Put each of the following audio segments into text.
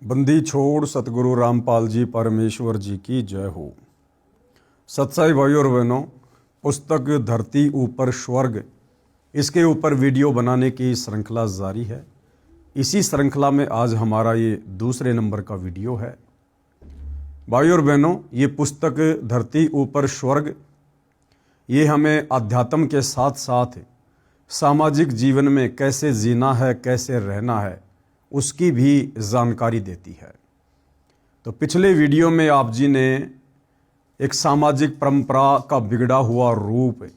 बंदी छोड़ सतगुरु रामपाल जी परमेश्वर जी की जय हो। सत्साई भाई और बहनों, पुस्तक धरती ऊपर स्वर्ग, इसके ऊपर वीडियो बनाने की श्रृंखला जारी है। इसी श्रृंखला में आज हमारा ये दूसरे नंबर का वीडियो है। भाई और बहनों, ये पुस्तक धरती ऊपर स्वर्ग, ये हमें अध्यात्म के साथ साथ सामाजिक जीवन में कैसे जीना है, कैसे रहना है, उसकी भी जानकारी देती है। तो पिछले वीडियो में आप जी ने एक सामाजिक परंपरा का बिगड़ा हुआ रूप,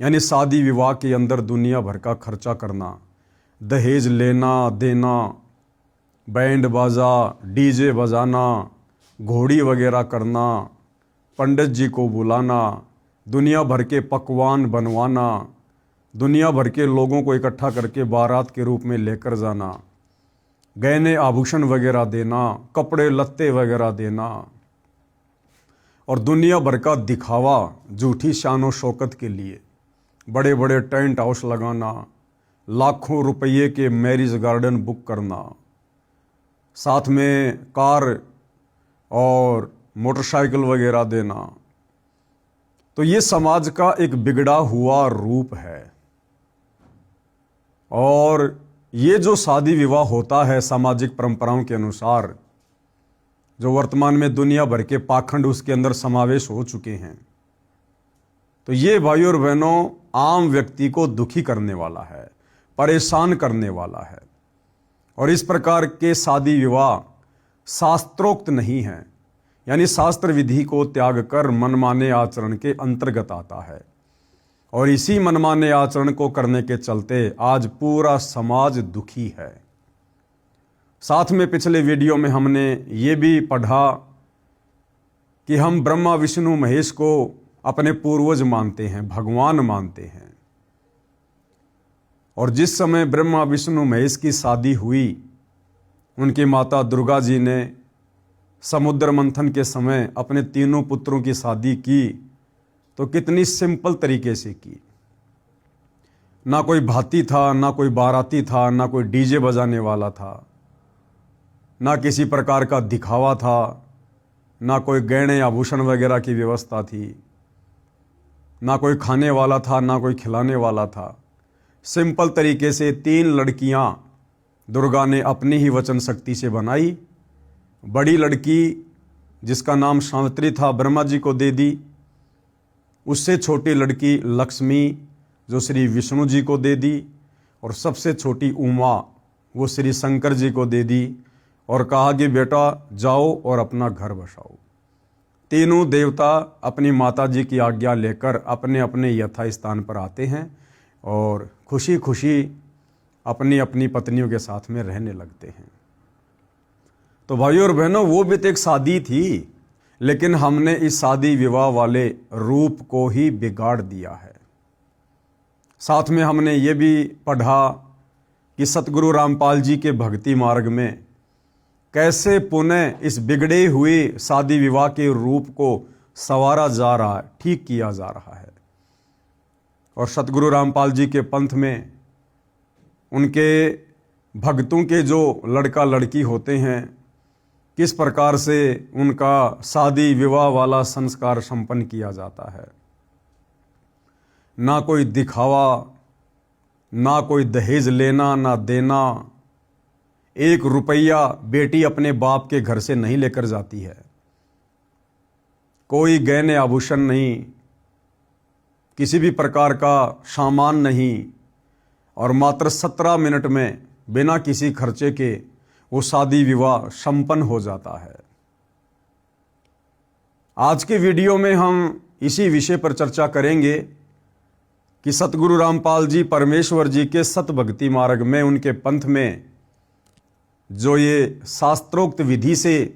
यानी शादी विवाह के अंदर दुनिया भर का खर्चा करना, दहेज लेना देना, बैंड बाजा डीजे बजाना, घोड़ी वगैरह करना, पंडित जी को बुलाना, दुनिया भर के पकवान बनवाना, दुनिया भर के लोगों को इकट्ठा करके बारात के रूप में लेकर जाना, गहने आभूषण वगैरह देना, कपड़े लत्ते वगैरह देना, और दुनिया भर का दिखावा झूठी शान और शौकत के लिए बड़े बड़े टेंट हाउस लगाना, लाखों रुपये के मैरिज गार्डन बुक करना, साथ में कार और मोटरसाइकिल वगैरह देना। तो ये समाज का एक बिगड़ा हुआ रूप है। और ये जो शादी विवाह होता है सामाजिक परंपराओं के अनुसार, जो वर्तमान में दुनिया भर के पाखंड उसके अंदर समावेश हो चुके हैं, तो ये भाइयों और बहनों आम व्यक्ति को दुखी करने वाला है, परेशान करने वाला है। और इस प्रकार के शादी विवाह शास्त्रोक्त नहीं है, यानी शास्त्र विधि को त्याग कर मनमाने आचरण के अंतर्गत आता है। और इसी मनमाने आचरण को करने के चलते आज पूरा समाज दुखी है। साथ में पिछले वीडियो में हमने ये भी पढ़ा कि हम ब्रह्मा विष्णु महेश को अपने पूर्वज मानते हैं, भगवान मानते हैं। और जिस समय ब्रह्मा विष्णु महेश की शादी हुई, उनकी माता दुर्गा जी ने समुद्र मंथन के समय अपने तीनों पुत्रों की शादी की, तो कितनी सिंपल तरीके से की। ना कोई भाती था, ना कोई बाराती था, ना कोई डीजे बजाने वाला था, ना किसी प्रकार का दिखावा था, ना कोई गहने आभूषण वगैरह की व्यवस्था थी, ना कोई खाने वाला था, ना कोई खिलाने वाला था। सिंपल तरीके से 3 लड़कियां दुर्गा ने अपनी ही वचन शक्ति से बनाई। बड़ी लड़की जिसका नाम सावित्री था, ब्रह्मा जी को दे दी। उससे छोटी लड़की लक्ष्मी जो श्री विष्णु जी को दे दी, और सबसे छोटी उमा वो श्री शंकर जी को दे दी, और कहा कि बेटा जाओ और अपना घर बसाओ। तीनों देवता अपनी माता जी की आज्ञा लेकर अपने अपने यथा स्थान पर आते हैं और खुशी खुशी अपनी अपनी पत्नियों के साथ में रहने लगते हैं। तो भाइयों और बहनों, वो भी तो एक शादी थी, लेकिन हमने इस शादी विवाह वाले रूप को ही बिगाड़ दिया है। साथ में हमने ये भी पढ़ा कि सतगुरु रामपाल जी के भक्ति मार्ग में कैसे पुनः इस बिगड़े हुए शादी विवाह के रूप को संवारा जा रहा है, ठीक किया जा रहा है। और सतगुरु रामपाल जी के पंथ में उनके भक्तों के जो लड़का लड़की होते हैं, किस प्रकार से उनका शादी विवाह वाला संस्कार संपन्न किया जाता है। ना कोई दिखावा, ना कोई दहेज लेना ना देना। 1 रुपया बेटी अपने बाप के घर से नहीं लेकर जाती है। कोई गहने आभूषण नहीं, किसी भी प्रकार का सामान नहीं, और मात्र 17 मिनट में बिना किसी खर्चे के वो शादी विवाह संपन्न हो जाता है। आज के वीडियो में हम इसी विषय पर चर्चा करेंगे कि सतगुरु रामपाल जी परमेश्वर जी के सत भक्ति मार्ग में, उनके पंथ में जो ये शास्त्रोक्त विधि से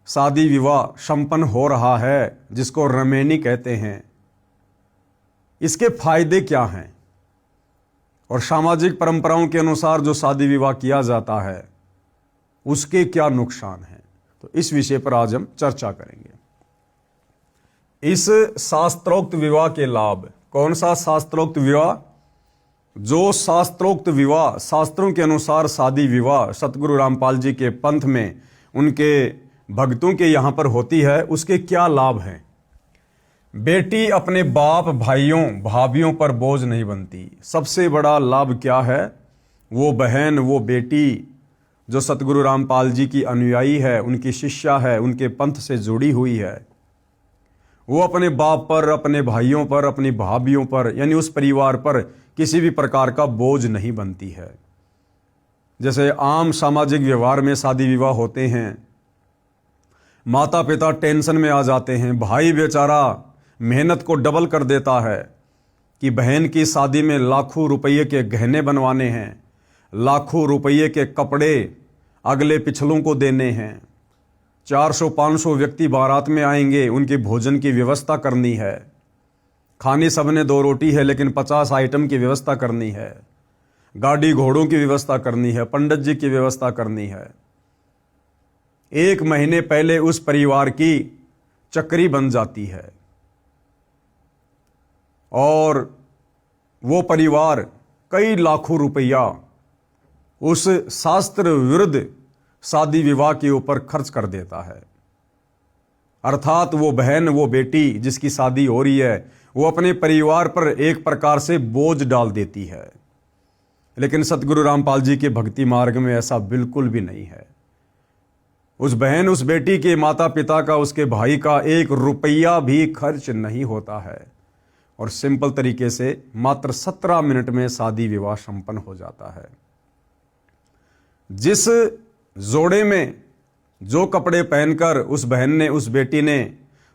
शादी विवाह संपन्न हो रहा है, जिसको रमेनी कहते हैं, इसके फायदे क्या हैं, और सामाजिक परंपराओं के अनुसार जो शादी विवाह किया जाता है उसके क्या नुकसान हैं। तो इस विषय पर आज हम चर्चा करेंगे। इस शास्त्रोक्त विवाह के लाभ। कौन सा शास्त्रोक्त विवाह? जो शास्त्रोक्त विवाह, शास्त्रों के अनुसार शादी विवाह सतगुरु रामपाल जी के पंथ में उनके भक्तों के यहाँ पर होती है, उसके क्या लाभ हैं। बेटी अपने बाप भाइयों भाभियों पर बोझ नहीं बनती। सबसे बड़ा लाभ क्या है? वो बहन, वो बेटी जो सतगुरु रामपाल जी की अनुयायी है, उनकी शिष्या है, उनके पंथ से जुड़ी हुई है, वो अपने बाप पर, अपने भाइयों पर, अपनी भाभियों पर, यानी उस परिवार पर किसी भी प्रकार का बोझ नहीं बनती है। जैसे आम सामाजिक व्यवहार में शादी विवाह होते हैं, माता पिता टेंशन में आ जाते हैं, भाई बेचारा मेहनत को डबल कर देता है कि बहन की शादी में लाखों रुपये के गहने बनवाने हैं, लाखों रुपये के कपड़े अगले पिछलों को देने हैं, 400-500 व्यक्ति बारात में आएंगे, उनके भोजन की व्यवस्था करनी है, खानी सबने 2 रोटी है लेकिन 50 आइटम की व्यवस्था करनी है, गाड़ी घोड़ों की व्यवस्था करनी है, पंडित जी की व्यवस्था करनी है। 1 महीने पहले उस परिवार की चक्री बन जाती है और वो परिवार कई लाखों रुपया उस शास्त्र विरुद्ध शादी विवाह के ऊपर खर्च कर देता है। अर्थात वो बहन, वो बेटी जिसकी शादी हो रही है, वो अपने परिवार पर एक प्रकार से बोझ डाल देती है। लेकिन सतगुरु रामपाल जी के भक्ति मार्ग में ऐसा बिल्कुल भी नहीं है। उस बहन, उस बेटी के माता पिता का, उसके भाई का 1 रुपया भी खर्च नहीं होता है और सिंपल तरीके से मात्र 17 मिनट में शादी विवाह संपन्न हो जाता है। जिस जोड़े में जो कपड़े पहनकर उस बहन ने, उस बेटी ने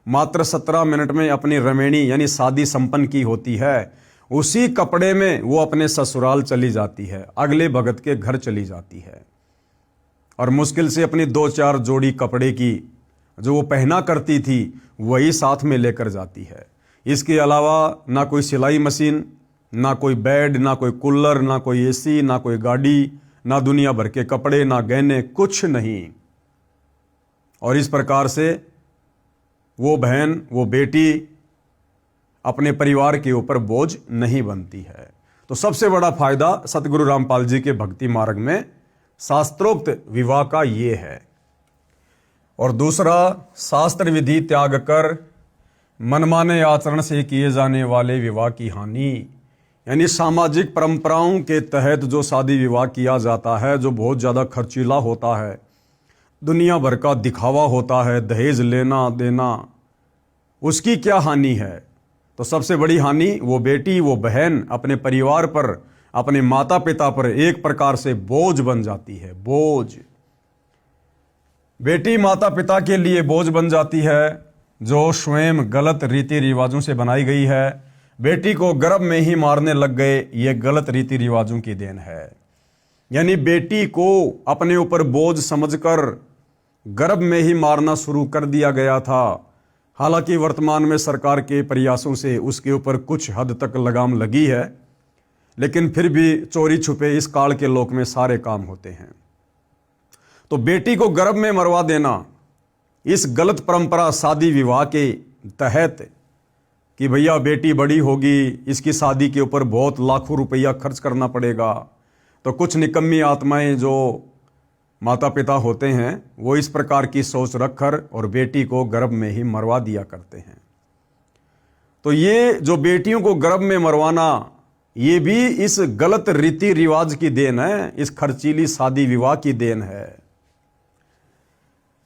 मात्र 17 मिनट में अपनी रमेणी यानी शादी संपन्न की होती है, उसी कपड़े में वो अपने ससुराल चली जाती है, अगले भगत के घर चली जाती है और मुश्किल से अपनी 2-4 जोड़ी कपड़े की जो वो पहना करती थी वही साथ में लेकर जाती है। इसके अलावा ना कोई सिलाई मशीन, ना कोई बेड, ना कोई कूलर, ना कोई एसी, ना कोई गाड़ी, ना दुनिया भर के कपड़े, ना गहने, कुछ नहीं। और इस प्रकार से वो बहन, वो बेटी अपने परिवार के ऊपर बोझ नहीं बनती है। तो सबसे बड़ा फायदा सतगुरु रामपाल जी के भक्ति मार्ग में शास्त्रोक्त विवाह का ये है। और दूसरा, शास्त्र विधि त्याग कर मनमाने आचरण से किए जाने वाले विवाह की हानि, यानी सामाजिक परंपराओं के तहत जो शादी विवाह किया जाता है, जो बहुत ज़्यादा खर्चीला होता है, दुनिया भर का दिखावा होता है, दहेज लेना देना, उसकी क्या हानि है? तो सबसे बड़ी हानि वो बेटी, वो बहन अपने परिवार पर, अपने माता पिता पर एक प्रकार से बोझ बन जाती है। बोझ, बेटी माता पिता के लिए बोझ बन जाती है जो स्वयं गलत रीति रिवाजों से बनाई गई है। बेटी को गर्भ में ही मारने लग गए, ये गलत रीति रिवाजों की देन है। यानी बेटी को अपने ऊपर बोझ समझकर गर्भ में ही मारना शुरू कर दिया गया था। हालांकि वर्तमान में सरकार के प्रयासों से उसके ऊपर कुछ हद तक लगाम लगी है, लेकिन फिर भी चोरी छुपे इस काल के लोक में सारे काम होते हैं। तो बेटी को गर्भ में मरवा देना, इस गलत परंपरा शादी विवाह के तहत कि भैया बेटी बड़ी होगी, इसकी शादी के ऊपर बहुत लाखों रुपया खर्च करना पड़ेगा, तो कुछ निकम्मी आत्माएं जो माता पिता होते हैं वो इस प्रकार की सोच रखकर और बेटी को गर्भ में ही मरवा दिया करते हैं। तो ये जो बेटियों को गर्भ में मरवाना, ये भी इस गलत रीति रिवाज की देन है, इस खर्चीली शादी विवाह की देन है।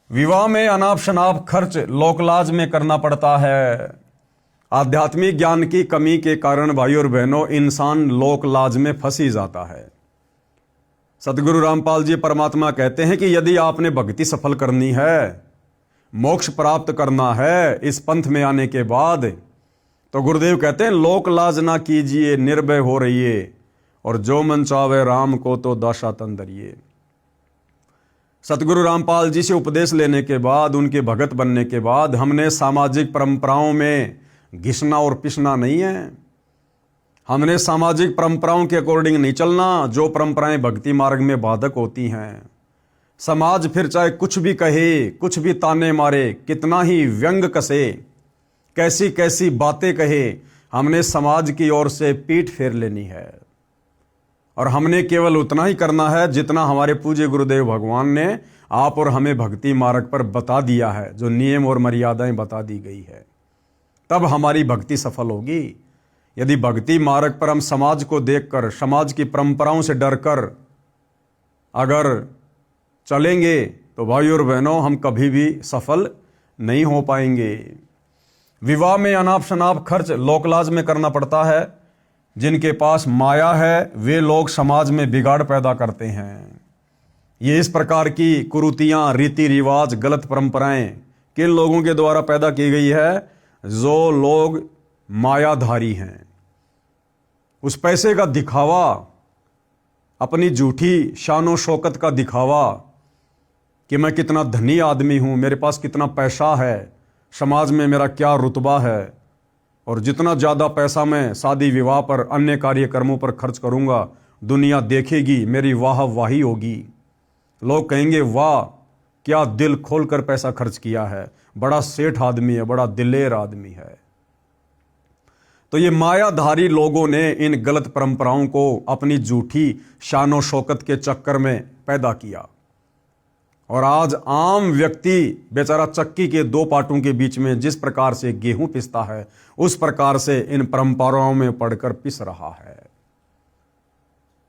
विवाह में अनाप शनाप खर्च लोकलाज में करना पड़ता है। आध्यात्मिक ज्ञान की कमी के कारण भाई और बहनों इंसान लोकलाज में फंसी जाता है। सतगुरु रामपाल जी परमात्मा कहते हैं कि यदि आपने भक्ति सफल करनी है, मोक्ष प्राप्त करना है इस पंथ में आने के बाद, तो गुरुदेव कहते हैं लोक लाज ना कीजिए, निर्भय हो रहिए, और जो मन चावे राम को तो दाशा तन धरिए। सतगुरु रामपाल जी से उपदेश लेने के बाद, उनके भगत बनने के बाद हमने सामाजिक परंपराओं में घिसना और पिसना नहीं है। हमने सामाजिक परंपराओं के अकॉर्डिंग नहीं चलना, जो परंपराएं भक्ति मार्ग में बाधक होती हैं। समाज फिर चाहे कुछ भी कहे, कुछ भी ताने मारे, कितना ही व्यंग कसे, कैसी कैसी बातें कहे, हमने समाज की ओर से पीठ फेर लेनी है। और हमने केवल उतना ही करना है जितना हमारे पूज्य गुरुदेव भगवान ने आप और हमें भक्ति मार्ग पर बता दिया है, जो नियम और मर्यादाएं बता दी गई है। तब हमारी भक्ति सफल होगी। यदि भक्ति मार्ग पर हम समाज को देखकर, समाज की परंपराओं से डरकर अगर चलेंगे तो भाई और बहनों, हम कभी भी सफल नहीं हो पाएंगे। विवाह में अनाप शनाप खर्च लोकलाज में करना पड़ता है। जिनके पास माया है वे लोग समाज में बिगाड़ पैदा करते हैं। ये इस प्रकार की कुरीतियां, रीति रिवाज, गलत परंपराएं किन लोगों के द्वारा पैदा की गई है? जो लोग मायाधारी हैं। उस पैसे का दिखावा, अपनी झूठी शानो शौकत का दिखावा कि मैं कितना धनी आदमी हूं, मेरे पास कितना पैसा है, समाज में मेरा क्या रुतबा है, और जितना ज़्यादा पैसा मैं शादी विवाह पर, अन्य कार्यक्रमों पर खर्च करूंगा, दुनिया देखेगी, मेरी वाह वाही होगी। लोग कहेंगे वाह क्या दिल खोलकर पैसा खर्च किया है, बड़ा सेठ आदमी है, बड़ा दिलेर आदमी है। तो ये मायाधारी लोगों ने इन गलत परंपराओं को अपनी झूठी शानो शौकत के चक्कर में पैदा किया। और आज आम व्यक्ति बेचारा चक्की के दो पाटों के बीच में जिस प्रकार से गेहूं पिसता है, उस प्रकार से इन परंपराओं में पड़कर पिस रहा है।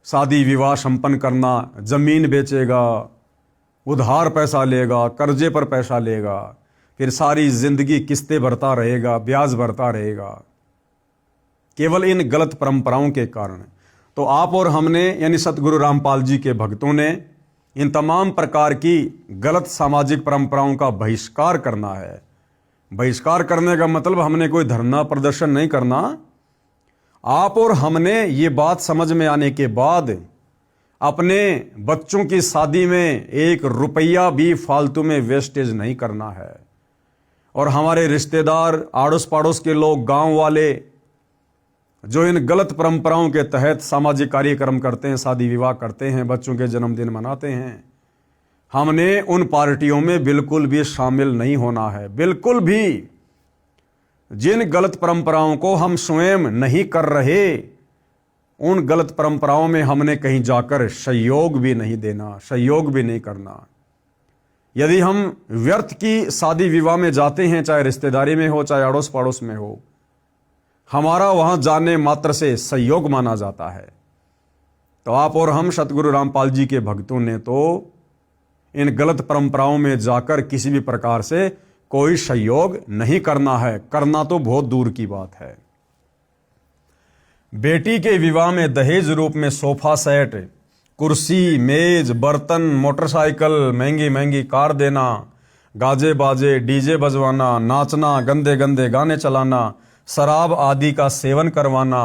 शादी विवाह संपन्न करना, जमीन बेचेगा, उधार पैसा लेगा, कर्जे पर पैसा लेगा, फिर सारी जिंदगी किस्तें भरता रहेगा, ब्याज भरता रहेगा, केवल इन गलत परंपराओं के कारण। तो आप और हमने यानी सतगुरु रामपाल जी के भक्तों ने इन तमाम प्रकार की गलत सामाजिक परंपराओं का बहिष्कार करना है। बहिष्कार करने का मतलब हमने कोई धरना प्रदर्शन नहीं करना। आप और हमने ये बात समझ में आने के बाद अपने बच्चों की शादी में 1 रुपया भी फालतू में वेस्टेज नहीं करना है। और हमारे रिश्तेदार, आड़ोस पड़ोस के लोग, गांव वाले जो इन गलत परंपराओं के तहत सामाजिक कार्यक्रम करते हैं, शादी विवाह करते हैं, बच्चों के जन्मदिन मनाते हैं, हमने उन पार्टियों में बिल्कुल भी शामिल नहीं होना है। बिल्कुल भी। जिन गलत परंपराओं को हम स्वयं नहीं कर रहे, उन गलत परंपराओं में हमने कहीं जाकर सहयोग भी नहीं देना, सहयोग भी नहीं करना। यदि हम व्यर्थ की शादी विवाह में जाते हैं, चाहे रिश्तेदारी में हो, चाहे अड़ोस पड़ोस में हो, हमारा वहां जाने मात्र से सहयोग माना जाता है। तो आप और हम सतगुरु रामपाल जी के भक्तों ने तो इन गलत परंपराओं में जाकर किसी भी प्रकार से कोई सहयोग नहीं करना है। करना तो बहुत दूर की बात है। बेटी के विवाह में दहेज रूप में सोफा सेट, कुर्सी, मेज, बर्तन, मोटरसाइकिल, महंगी महंगी कार देना, गाजे बाजे, डीजे बजवाना, नाचना, गंदे गंदे गाने चलाना, शराब आदि का सेवन करवाना,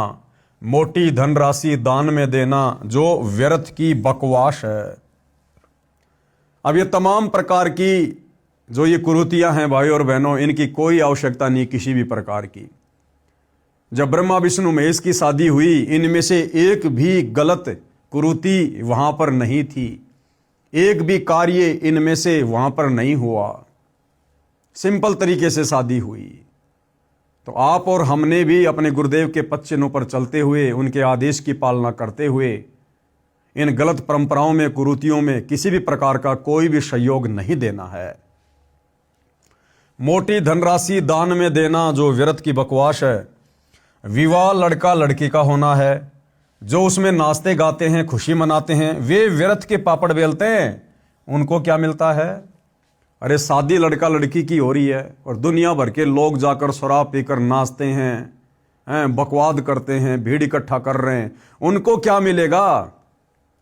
मोटी धनराशि दान में देना, जो व्यर्थ की बकवास है। अब ये तमाम प्रकार की जो ये कुरीतियां हैं भाई और बहनों, इनकी कोई आवश्यकता नहीं किसी भी प्रकार की। जब ब्रह्मा विष्णु महेश की शादी हुई, इनमें से एक भी गलत कुरीति वहां पर नहीं थी, एक भी कार्य इनमें से वहां पर नहीं हुआ। सिंपल तरीके से शादी हुई। तो आप और हमने भी अपने गुरुदेव के पद चिन्हों पर चलते हुए, उनके आदेश की पालना करते हुए, इन गलत परंपराओं में, कुरीतियों में किसी भी प्रकार का कोई भी सहयोग नहीं देना है। मोटी धनराशि दान में देना जो व्यर्थ की बकवास है। विवाह लड़का लड़की का होना है। जो उसमें नाचते गाते हैं, खुशी मनाते हैं, वे व्यर्थ के पापड़ बेलते हैं। उनको क्या मिलता है? अरे शादी लड़का लड़की की हो रही है और दुनिया भर के लोग जाकर शराब पीकर नाचते हैं, बकवाद करते हैं, भीड़ इकट्ठा कर रहे हैं। उनको क्या मिलेगा?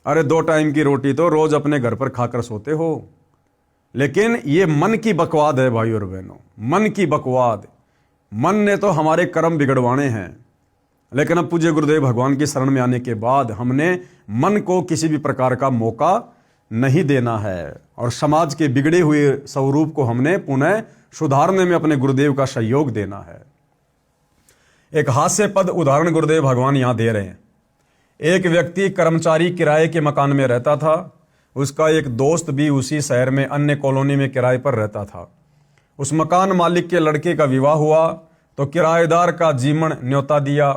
अरे 2 टाइम की रोटी तो रोज अपने घर पर खाकर सोते हो। लेकिन ये मन की बकवाद है भाई और बहनों, मन की बकवाद। मन ने तो हमारे कर्म बिगड़वाने हैं। लेकिन अब पूज्य गुरुदेव भगवान की शरण में आने के बाद हमने मन को किसी भी प्रकार का मौका नहीं देना है और समाज के बिगड़े हुए स्वरूप को हमने पुनः सुधारने में अपने गुरुदेव का सहयोग देना है। एक हास्यपद उदाहरण गुरुदेव भगवान यहां दे रहे हैं। एक व्यक्ति कर्मचारी किराए के मकान में रहता था। उसका एक दोस्त भी उसी शहर में अन्य कॉलोनी में किराए पर रहता था। उस मकान मालिक के लड़के का विवाह हुआ तो किराएदार का जीवन न्योता दिया।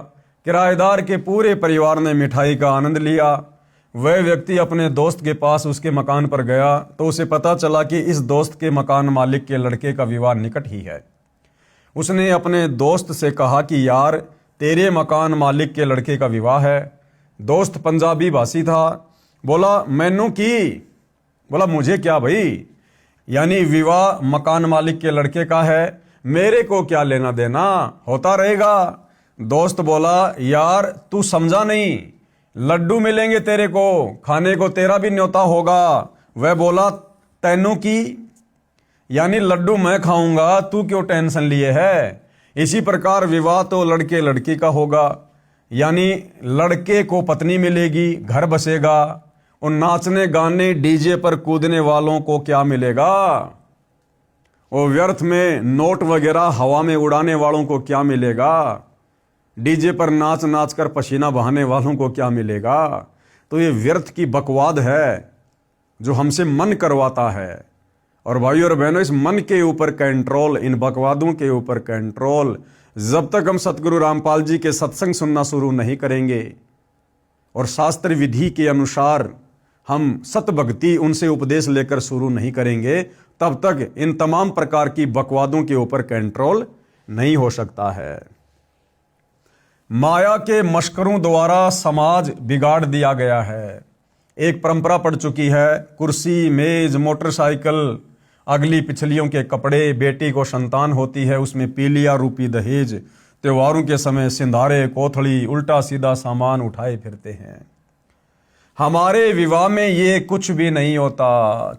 किराएदार के पूरे परिवार ने मिठाई का आनंद लिया वह व्यक्ति अपने दोस्त के पास उसके मकान पर गया तो उसे पता चला कि इस दोस्त के मकान मालिक के लड़के का विवाह निकट ही है। उसने अपने दोस्त से कहा कि यार, तेरे मकान मालिक के लड़के का विवाह है। दोस्त पंजाबी भाषी था, बोला मैनू की, बोला मुझे क्या भाई, यानी विवाह मकान मालिक के लड़के का है, मेरे को क्या लेना देना, होता रहेगा। दोस्त बोला यार तू समझा नहीं, लड्डू मिलेंगे तेरे को, खाने को तेरा भी न्योता होगा। वह बोला तैनू की, यानी लड्डू मैं खाऊंगा, तू क्यों टेंशन लिए है। इसी प्रकार विवाह तो लड़के लड़की का होगा, यानी लड़के को पत्नी मिलेगी, घर बसेगा। उन नाचने गाने डीजे पर कूदने वालों को क्या मिलेगा, वो व्यर्थ में नोट वगैरह हवा में उड़ाने वालों को क्या मिलेगा, डीजे पर नाच नाच कर पसीना बहाने वालों को क्या मिलेगा। तो ये व्यर्थ की बकवाद है जो हमसे मन करवाता है। और भाइयों और बहनों, इस मन के ऊपर कंट्रोल, इन बकवादों के ऊपर कंट्रोल, जब तक हम सतगुरु रामपाल जी के सत्संग सुनना शुरू नहीं करेंगे और शास्त्र विधि के अनुसार हम सत भक्ति उनसे उपदेश लेकर शुरू नहीं करेंगे, तब तक इन तमाम प्रकार की बकवादों के ऊपर कंट्रोल नहीं हो सकता है। माया के मशकरों द्वारा समाज बिगाड़ दिया गया है। एक परंपरा पड़ चुकी है, कुर्सी, मेज, मोटरसाइकिल, अगली पिछलियों के कपड़े, बेटी को संतान होती है उसमें पीलिया रूपी दहेज, त्योहारों के समय सिंधारे, कोथड़ी, उल्टा सीधा सामान उठाए फिरते हैं। हमारे विवाह में ये कुछ भी नहीं होता।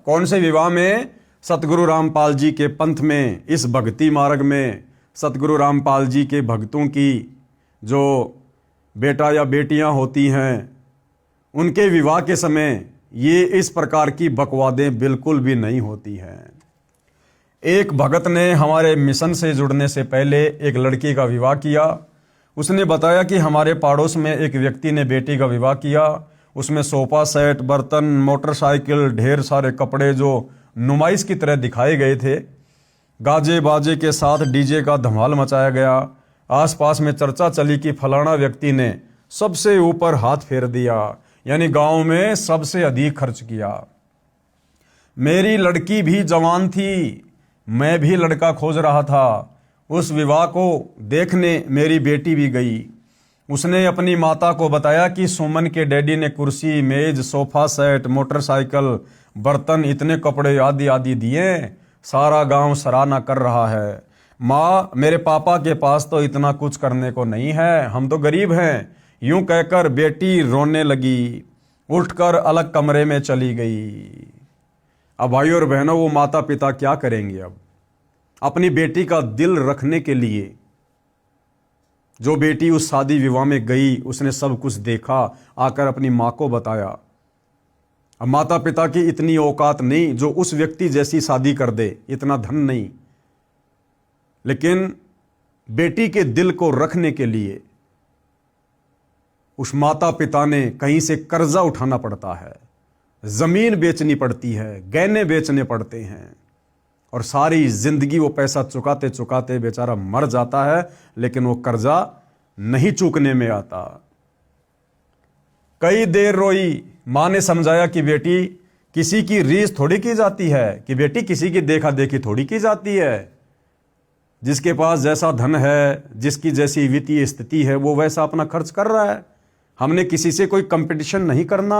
कौन से विवाह में? सतगुरु रामपाल जी के पंथ में, इस भक्ति मार्ग में सतगुरु रामपाल जी के भक्तों की जो बेटा या बेटियां होती हैं, उनके विवाह के समय ये इस प्रकार की बकवादें बिल्कुल भी नहीं होती हैं। एक भगत ने हमारे मिशन से जुड़ने से पहले एक लड़की का विवाह किया। उसने बताया कि हमारे पड़ोस में एक व्यक्ति ने बेटी का विवाह किया, उसमें सोफा सेट, बर्तन, मोटरसाइकिल, ढेर सारे कपड़े जो नुमाइश की तरह दिखाए गए थे, गाजे बाजे के साथ डीजे का धमाल मचाया गया। आसपास में चर्चा चली कि फलाना व्यक्ति ने सबसे ऊपर हाथ फेर दिया, यानी गांव में सबसे अधिक खर्च किया। मेरी लड़की भी जवान थी, मैं भी लड़का खोज रहा था। उस विवाह को देखने मेरी बेटी भी गई। उसने अपनी माता को बताया कि सुमन के डैडी ने कुर्सी, मेज, सोफा सेट, मोटरसाइकिल, बर्तन, इतने कपड़े आदि आदि दिए, सारा गांव सराहना कर रहा है। माँ, मेरे पापा के पास तो इतना कुछ करने को नहीं है, हम तो गरीब हैं। यूं कहकर बेटी रोने लगी, उठकर अलग कमरे में चली गई। अब भाइयों और बहनों, वो माता पिता क्या करेंगे? अब अपनी बेटी का दिल रखने के लिए जो बेटी उस शादी विवाह में गई, उसने सब कुछ देखा, आकर अपनी माँ को बताया। अब माता पिता की इतनी औकात नहीं जो उस व्यक्ति जैसी शादी कर दे, इतना धन नहीं, लेकिन बेटी के दिल को रखने के लिए उस माता पिता ने कहीं से कर्जा उठाना पड़ता है, जमीन बेचनी पड़ती है, गहने बेचने पड़ते हैं, और सारी जिंदगी वो पैसा चुकाते चुकाते बेचारा मर जाता है, लेकिन वो कर्जा नहीं चूकने में आता। कई देर रोई, मां ने समझाया कि बेटी, किसी की रीस थोड़ी की जाती है, कि बेटी किसी की देखा देखी थोड़ी की जाती है। जिसके पास जैसा धन है, जिसकी जैसी वित्तीय स्थिति है, वो वैसा अपना खर्च कर रहा है। हमने किसी से कोई कंपटीशन नहीं करना।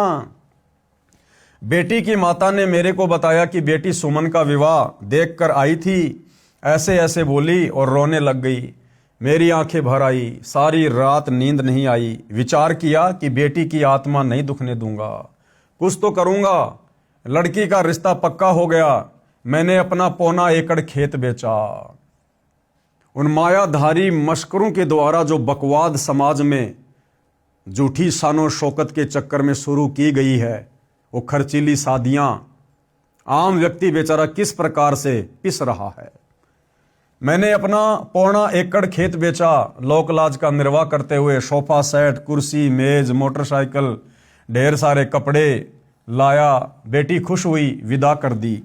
बेटी की माता ने मेरे को बताया कि बेटी सुमन का विवाह देखकर आई थी, ऐसे ऐसे बोली और रोने लग गई। मेरी आंखें भर आई, सारी रात नींद नहीं आई। विचार किया कि बेटी की आत्मा नहीं दुखने दूंगा, कुछ तो करूंगा। लड़की का रिश्ता पक्का हो गया। मैंने अपना 1.25 एकड़ खेत बेचा। उन मायाधारी मशकरों के द्वारा जो बकवाद समाज में झूठी शानो शौकत के चक्कर में शुरू की गई है, वो खर्चीली शादियां, आम व्यक्ति बेचारा किस प्रकार से पिस रहा है। मैंने अपना 1.25 एकड़ खेत बेचा, लोक लाज का निर्वाह करते हुए सोफा सेट, कुर्सी, मेज, मोटरसाइकिल, ढेर सारे कपड़े लाया। बेटी खुश हुई, विदा कर दी।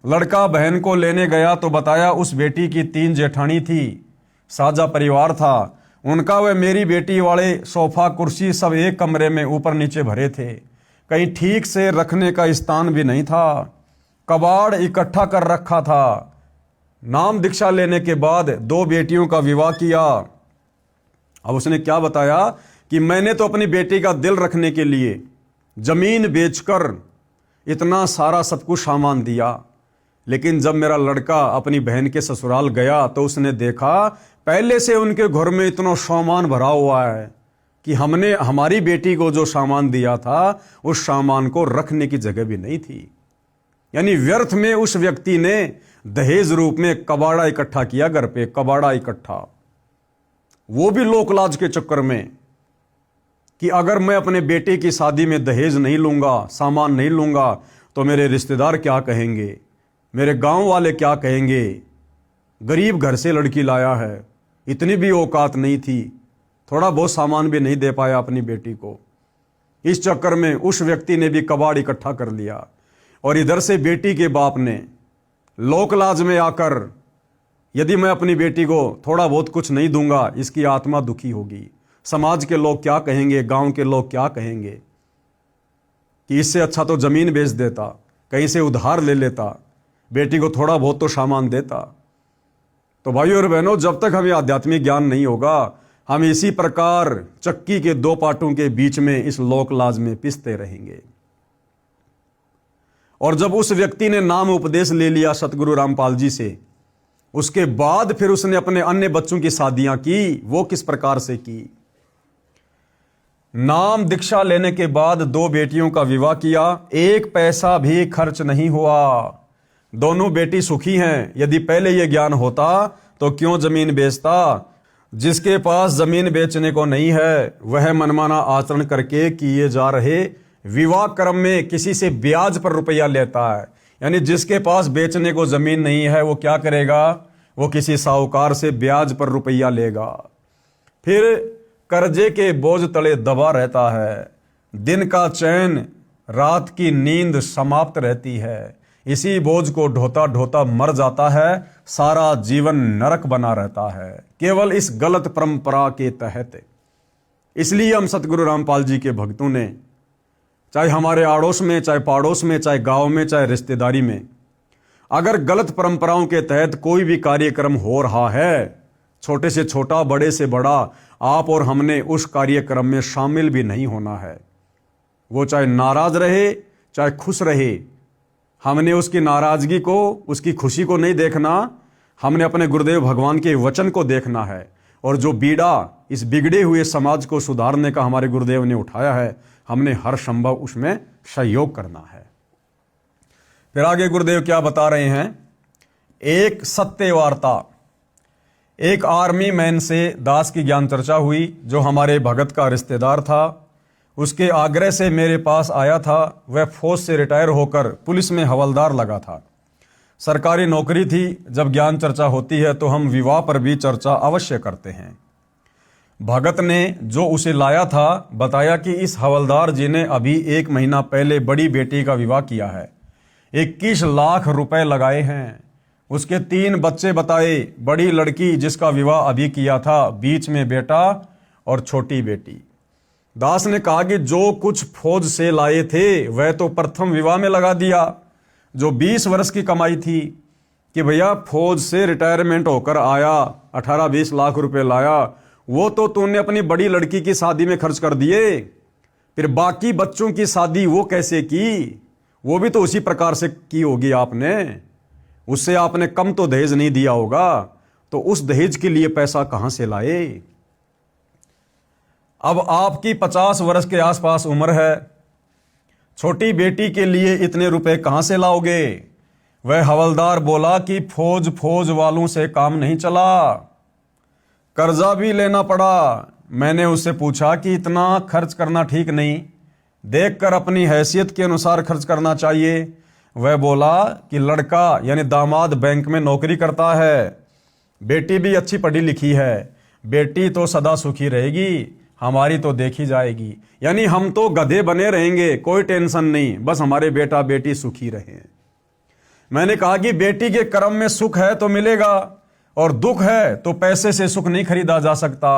लड़का बहन को लेने गया तो बताया उस बेटी की 3 जेठानी थी, साझा परिवार था उनका। वे मेरी बेटी वाले सोफा कुर्सी सब एक कमरे में ऊपर नीचे भरे थे। कहीं ठीक से रखने का स्थान भी नहीं था, कबाड़ इकट्ठा कर रखा था। नाम दीक्षा लेने के बाद 2 बेटियों का विवाह किया। अब उसने क्या बताया कि मैंने तो अपनी बेटी का दिल रखने के लिए जमीन बेचकर इतना सारा सब कुछ सामान दिया, लेकिन जब मेरा लड़का अपनी बहन के ससुराल गया तो उसने देखा पहले से उनके घर में इतना सामान भरा हुआ है कि हमने हमारी बेटी को जो सामान दिया था उस सामान को रखने की जगह भी नहीं थी। यानी व्यर्थ में उस व्यक्ति ने दहेज रूप में कबाड़ा इकट्ठा किया, घर पे कबाड़ा इकट्ठा, वो भी लोकलाज के चक्कर में कि अगर मैं अपने बेटे की शादी में दहेज नहीं लूंगा, सामान नहीं लूंगा तो मेरे रिश्तेदार क्या कहेंगे, मेरे गांव वाले क्या कहेंगे, गरीब घर से लड़की लाया है, इतनी भी औकात नहीं थी, थोड़ा बहुत सामान भी नहीं दे पाया अपनी बेटी को। इस चक्कर में उस व्यक्ति ने भी कबाड़ इकट्ठा कर लिया और इधर से बेटी के बाप ने लोकलाज में आकर यदि मैं अपनी बेटी को थोड़ा बहुत कुछ नहीं दूंगा इसकी आत्मा दुखी होगी, समाज के लोग क्या कहेंगे, गांव के लोग क्या कहेंगे, कि इससे अच्छा तो जमीन बेच देता, कहीं से उधार ले लेता, बेटी को थोड़ा बहुत तो सामान देता। तो भाइयों और बहनों, जब तक हमें आध्यात्मिक ज्ञान नहीं होगा हम इसी प्रकार चक्की के 2 पाटों के बीच में इस लोकलाज में पिसते रहेंगे। और जब उस व्यक्ति ने नाम उपदेश ले लिया सतगुरु रामपाल जी से, उसके बाद फिर उसने अपने अन्य बच्चों की शादियां की। वो किस प्रकार से की? नाम दीक्षा लेने के बाद 2 बेटियों का विवाह किया, 1 पैसा भी खर्च नहीं हुआ, दोनों बेटी सुखी हैं। यदि पहले यह ज्ञान होता तो क्यों जमीन बेचता? जिसके पास जमीन बेचने को नहीं है वह मनमाना आचरण करके किए जा रहे विवाह क्रम में किसी से ब्याज पर रुपया लेता है। यानी जिसके पास बेचने को जमीन नहीं है वो क्या करेगा? वो किसी साहूकार से ब्याज पर रुपया लेगा, फिर कर्जे के बोझ तले दबा रहता है, दिन का चैन रात की नींद समाप्त रहती है, इसी बोझ को ढोता ढोता मर जाता है, सारा जीवन नरक बना रहता है केवल इस गलत परंपरा के तहत। इसलिए हम सतगुरु रामपाल जी के भक्तों ने, चाहे हमारे आड़ोस में, चाहे पाड़ोस में, चाहे गांव में, चाहे रिश्तेदारी में, अगर गलत परंपराओं के तहत कोई भी कार्यक्रम हो रहा है, छोटे से छोटा, बड़े से बड़ा, आप और हमने उस कार्यक्रम में शामिल भी नहीं होना है। वो चाहे नाराज रहे चाहे खुश रहे, हमने उसकी नाराजगी को, उसकी खुशी को नहीं देखना, हमने अपने गुरुदेव भगवान के वचन को देखना है। और जो बीड़ा इस बिगड़े हुए समाज को सुधारने का हमारे गुरुदेव ने उठाया है, हमने हर संभव उसमें सहयोग करना है। फिर आगे गुरुदेव क्या बता रहे हैं? एक सत्य वार्ता। एक आर्मी मैन से दास की ज्ञान चर्चा हुई, जो हमारे भगत का रिश्तेदार था। उसके आग्रह से मेरे पास आया था। वह फौज से रिटायर होकर पुलिस में हवलदार लगा था, सरकारी नौकरी थी। जब ज्ञान चर्चा होती है तो हम विवाह पर भी चर्चा अवश्य करते हैं। भगत ने जो उसे लाया था बताया कि इस हवलदार जी ने अभी 1 महीना पहले बड़ी बेटी का विवाह किया है, 21 लाख रुपए लगाए हैं। उसके 3 बच्चे बताए, बड़ी लड़की जिसका विवाह अभी किया था, बीच में बेटा और छोटी बेटी। दास ने कहा कि जो कुछ फौज से लाए थे वह तो प्रथम विवाह में लगा दिया, जो 20 वर्ष की कमाई थी, कि भैया फौज से रिटायरमेंट होकर आया, 18-20 लाख रुपए लाया, वो तो तूने अपनी बड़ी लड़की की शादी में खर्च कर दिए। फिर बाकी बच्चों की शादी वो कैसे की? वो भी तो उसी प्रकार से की होगी आपने, उससे आपने कम तो दहेज नहीं दिया होगा, तो उस दहेज के लिए पैसा कहां से लाए? अब आपकी 50 वर्ष के आसपास उम्र है, छोटी बेटी के लिए इतने रुपए कहां से लाओगे? वह हवलदार बोला कि फौज वालों से काम नहीं चला, कर्जा भी लेना पड़ा। मैंने उससे पूछा कि इतना खर्च करना ठीक नहीं, देखकर अपनी हैसियत के अनुसार खर्च करना चाहिए। वह बोला कि लड़का यानी दामाद बैंक में नौकरी करता है, बेटी भी अच्छी पढ़ी लिखी है, बेटी तो सदा सुखी रहेगी, हमारी तो देखी जाएगी। यानी हम तो गधे बने रहेंगे, कोई टेंशन नहीं, बस हमारे बेटा बेटी सुखी रहें। मैंने कहा कि बेटी के कर्म में सुख है तो मिलेगा, और दुख है तो पैसे से सुख नहीं खरीदा जा सकता।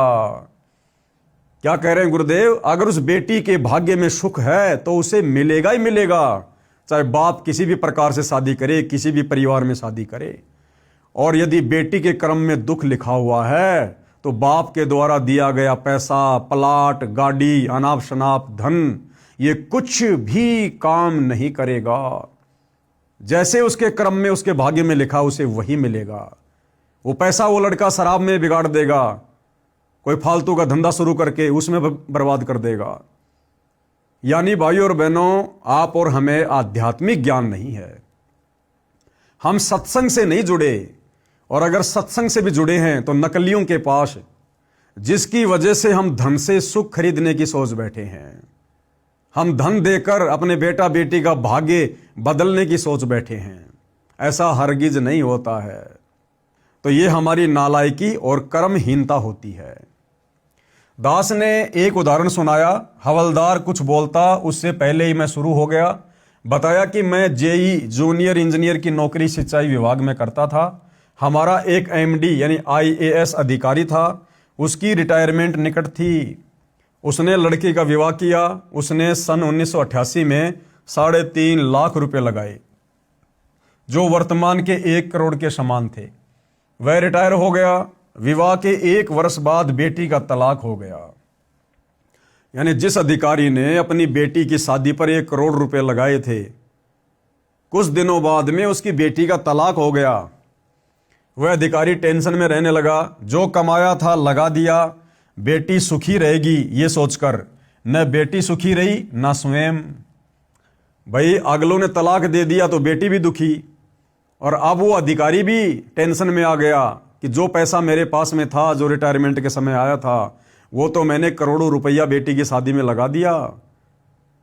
क्या कह रहे हैं गुरुदेव? अगर उस बेटी के भाग्य में सुख है तो उसे मिलेगा ही मिलेगा, चाहे बाप किसी भी प्रकार से शादी करे, किसी भी परिवार में शादी करे। और यदि बेटी के कर्म में दुख लिखा हुआ है तो बाप के द्वारा दिया गया पैसा, प्लाट, गाड़ी, अनाप शनाप धन, ये कुछ भी काम नहीं करेगा। जैसे उसके कर्म में, उसके भाग्य में लिखा, उसे वही मिलेगा। वो पैसा वो लड़का शराब में बिगाड़ देगा, कोई फालतू का धंधा शुरू करके उसमें बर्बाद कर देगा। यानी भाइयों और बहनों, आप और हमें आध्यात्मिक ज्ञान नहीं है, हम सत्संग से नहीं जुड़े, और अगर सत्संग से भी जुड़े हैं तो नकलियों के पास, जिसकी वजह से हम धन से सुख खरीदने की सोच बैठे हैं। हम धन देकर अपने बेटा बेटी का भाग्य बदलने की सोच बैठे हैं। ऐसा हरगिज नहीं होता है। तो ये हमारी नालायकी और कर्महीनता होती है। दास ने एक उदाहरण सुनाया। हवलदार कुछ बोलता उससे पहले ही मैं शुरू हो गया। बताया कि मैं जेई जूनियर इंजीनियर की नौकरी सिंचाई विभाग में करता था। हमारा एक एमडी यानी आईएएस अधिकारी था, उसकी रिटायरमेंट निकट थी। उसने लड़की का विवाह किया। उसने सन 1988 में 3.5 लाख रुपए लगाए, जो वर्तमान के 1 करोड़ के समान थे। वह रिटायर हो गया। विवाह के 1 वर्ष बाद बेटी का तलाक हो गया। यानी जिस अधिकारी ने अपनी बेटी की शादी पर 1 करोड़ रुपए लगाए थे, कुछ दिनों बाद में उसकी बेटी का तलाक हो गया। वह अधिकारी टेंशन में रहने लगा। जो कमाया था लगा दिया, बेटी सुखी रहेगी ये सोचकर। न बेटी सुखी रही न स्वयं। भाई अगलों ने तलाक दे दिया तो बेटी भी दुखी, और अब वो अधिकारी भी टेंशन में आ गया कि जो पैसा मेरे पास में था, जो रिटायरमेंट के समय आया था, वो तो मैंने करोड़ों रुपया बेटी की शादी में लगा दिया।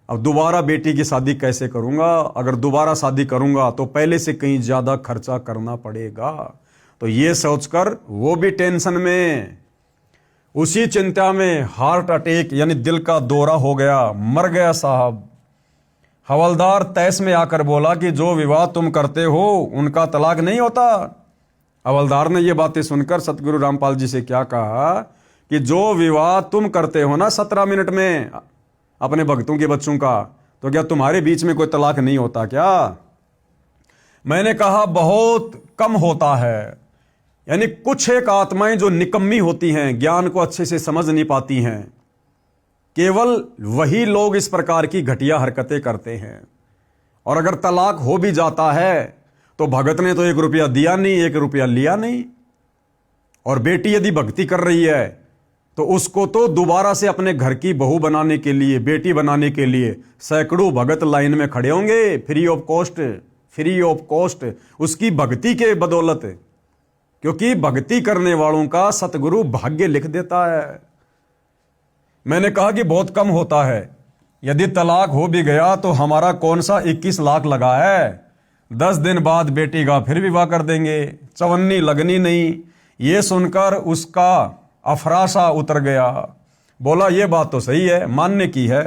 अब दोबारा बेटी की शादी कैसे करूंगा? अगर दोबारा शादी करूंगा तो पहले से कहीं ज्यादा खर्चा करना पड़ेगा। तो ये सोचकर वो भी टेंशन में, उसी चिंता में हार्ट अटैक यानी दिल का दौरा हो गया, मर गया साहब। हवलदार तैस में आकर बोला कि जो विवाह तुम करते हो उनका तलाक नहीं होता। हवलदार ने ये बातें सुनकर सतगुरु रामपाल जी से क्या कहा कि जो विवाह तुम करते हो ना 17 मिनट में अपने भक्तों के बच्चों का, तो क्या तुम्हारे बीच में कोई तलाक नहीं होता क्या? मैंने कहा बहुत कम होता है। यानी कुछ एक आत्माएं जो निकम्मी होती हैं, ज्ञान को अच्छे से समझ नहीं पाती हैं, केवल वही लोग इस प्रकार की घटिया हरकतें करते हैं। और अगर तलाक हो भी जाता है तो भगत ने तो 1 रुपया दिया नहीं, 1 रुपया लिया नहीं। और बेटी यदि भक्ति कर रही है तो उसको तो दोबारा से अपने घर की बहू बनाने के लिए, बेटी बनाने के लिए सैकड़ों भगत लाइन में खड़े होंगे, फ्री ऑफ कॉस्ट उसकी भक्ति के बदौलत। क्योंकि भक्ति करने वालों का सतगुरु भाग्य लिख देता है। मैंने कहा कि बहुत कम होता है। यदि तलाक हो भी गया तो हमारा कौन सा 21 लाख लगा है? 10 दिन बाद बेटी का फिर विवाह कर देंगे, चवन्नी लगनी नहीं। ये सुनकर उसका अफरासा उतर गया। बोला ये बात तो सही है, मानने की है।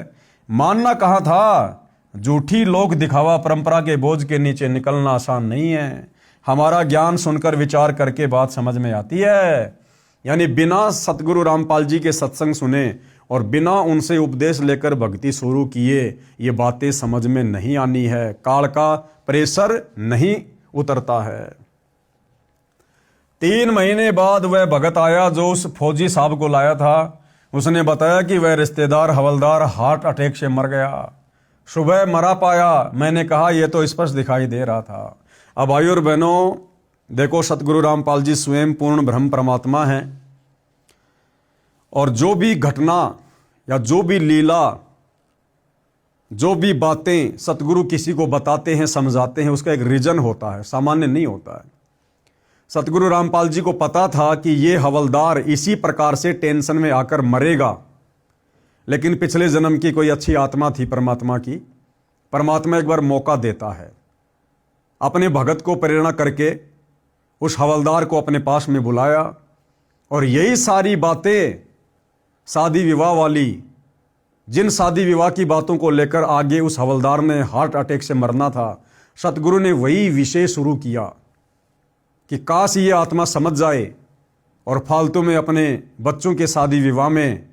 मानना कहाँ था? झूठी लोक दिखावा परंपरा के बोझ के नीचे निकलना आसान नहीं है। हमारा ज्ञान सुनकर विचार करके बात समझ में आती है। यानी बिना सतगुरु रामपाल जी के सत्संग सुने और बिना उनसे उपदेश लेकर भक्ति शुरू किए ये बातें समझ में नहीं आनी है। काल का प्रेशर नहीं उतरता है। 3 महीने बाद वह भगत आया जो उस फौजी साहब को लाया था। उसने बताया कि वह रिश्तेदार हवलदार हार्ट अटैक से मर गया। सुबह मरा पाया। मैंने कहा यह तो स्पष्ट दिखाई दे रहा था। अब भाइयों और बहनों, देखो सतगुरु रामपाल जी स्वयं पूर्ण ब्रह्म परमात्मा हैं, और जो भी घटना या जो भी लीला, जो भी बातें सतगुरु किसी को बताते हैं, समझाते हैं, उसका एक रीजन होता है, सामान्य नहीं होता है। सतगुरु रामपाल जी को पता था कि ये हवलदार इसी प्रकार से टेंशन में आकर मरेगा, लेकिन पिछले जन्म की कोई अच्छी आत्मा थी परमात्मा की। परमात्मा एक बार मौका देता है, अपने भगत को प्रेरणा करके उस हवलदार को अपने पास में बुलाया, और यही सारी बातें शादी विवाह वाली, जिन शादी विवाह की बातों को लेकर आगे उस हवलदार ने हार्ट अटैक से मरना था, सतगुरु ने वही विषय शुरू किया कि काश ये आत्मा समझ जाए और फालतू में अपने बच्चों के शादी विवाह में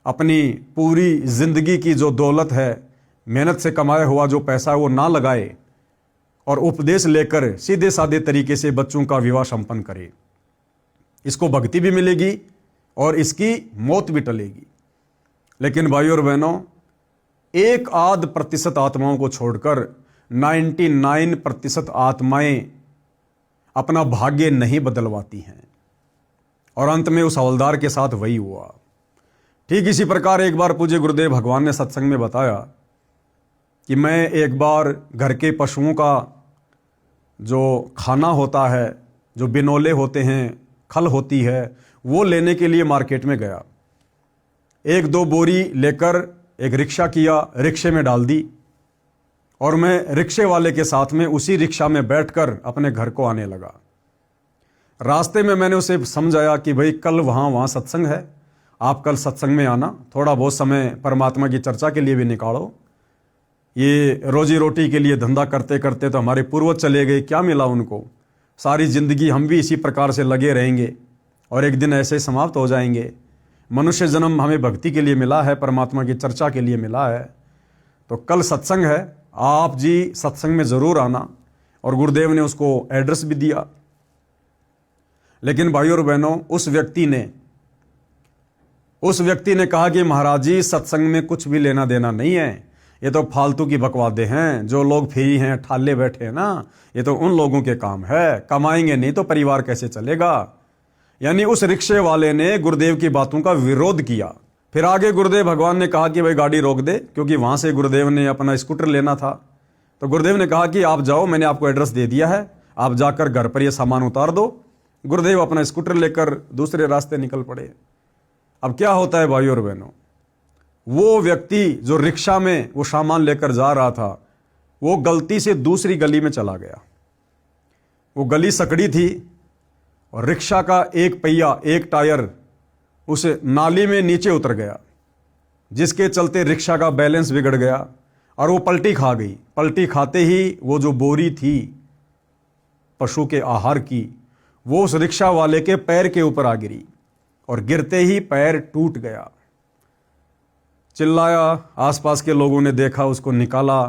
अपनी पूरी जिंदगी की जो दौलत है, मेहनत से कमाया हुआ जो पैसा है वो ना लगाए और उपदेश लेकर सीधे साधे तरीके से बच्चों का विवाह संपन्न करे। इसको भक्ति भी मिलेगी और इसकी मौत भी टलेगी। लेकिन भाइयों और बहनों, 1% आत्माओं को छोड़कर 99% आत्माएं अपना भाग्य नहीं बदलवाती हैं और अंत में उस हवलदार के साथ वही हुआ। ठीक इसी प्रकार एक बार पूज्य गुरुदेव भगवान ने सत्संग में बताया कि मैं एक बार घर के पशुओं का जो खाना होता है, जो बिनोले होते हैं, खल होती है, वो लेने के लिए मार्केट में गया। 1-2 बोरी लेकर एक रिक्शा किया, रिक्शे में डाल दी और मैं रिक्शे वाले के साथ में उसी रिक्शा में बैठकर अपने घर को आने लगा। रास्ते में मैंने उसे समझाया कि भाई कल वहाँ सत्संग है, आप कल सत्संग में आना, थोड़ा बहुत समय परमात्मा की चर्चा के लिए भी निकालो। ये रोजी रोटी के लिए धंधा करते करते तो हमारे पूर्वज चले गए, क्या मिला उनको? सारी जिंदगी हम भी इसी प्रकार से लगे रहेंगे और एक दिन ऐसे समाप्त हो जाएंगे। मनुष्य जन्म हमें भक्ति के लिए मिला है, परमात्मा की चर्चा के लिए मिला है। तो कल सत्संग है, आप जी सत्संग में ज़रूर आना। और गुरुदेव ने उसको एड्रेस भी दिया। लेकिन भाइयों और बहनों, उस व्यक्ति ने कहा कि महाराज जी, सत्संग में कुछ भी लेना देना नहीं है, ये तो फालतू की बकवादे हैं। जो लोग फ्री हैं, ठाले बैठे हैं ना, ये तो उन लोगों के काम है, कमाएंगे नहीं तो परिवार कैसे चलेगा। यानी उस रिक्शे वाले ने गुरुदेव की बातों का विरोध किया। फिर आगे गुरुदेव भगवान ने कहा कि भाई गाड़ी रोक दे, क्योंकि वहां से गुरुदेव ने अपना स्कूटर लेना था। तो गुरुदेव ने कहा कि आप जाओ, मैंने आपको एड्रेस दे दिया है, आप जाकर घर पर ये सामान उतार दो। गुरुदेव अपना स्कूटर लेकर दूसरे रास्ते निकल पड़े। अब क्या होता है भाइयों और बहनों, वो व्यक्ति जो रिक्शा में वो सामान लेकर जा रहा था, वो गलती से दूसरी गली में चला गया। वो गली सकड़ी थी और रिक्शा का एक पहिया, एक टायर उस नाली में नीचे उतर गया, जिसके चलते रिक्शा का बैलेंस बिगड़ गया और वो पलटी खा गई। पलटी खाते ही वो जो बोरी थी पशु के आहार की, वो उस रिक्शा वाले के पैर के ऊपर आ गिरी और गिरते ही पैर टूट गया। चिल्लाया, आसपास के लोगों ने देखा, उसको निकाला,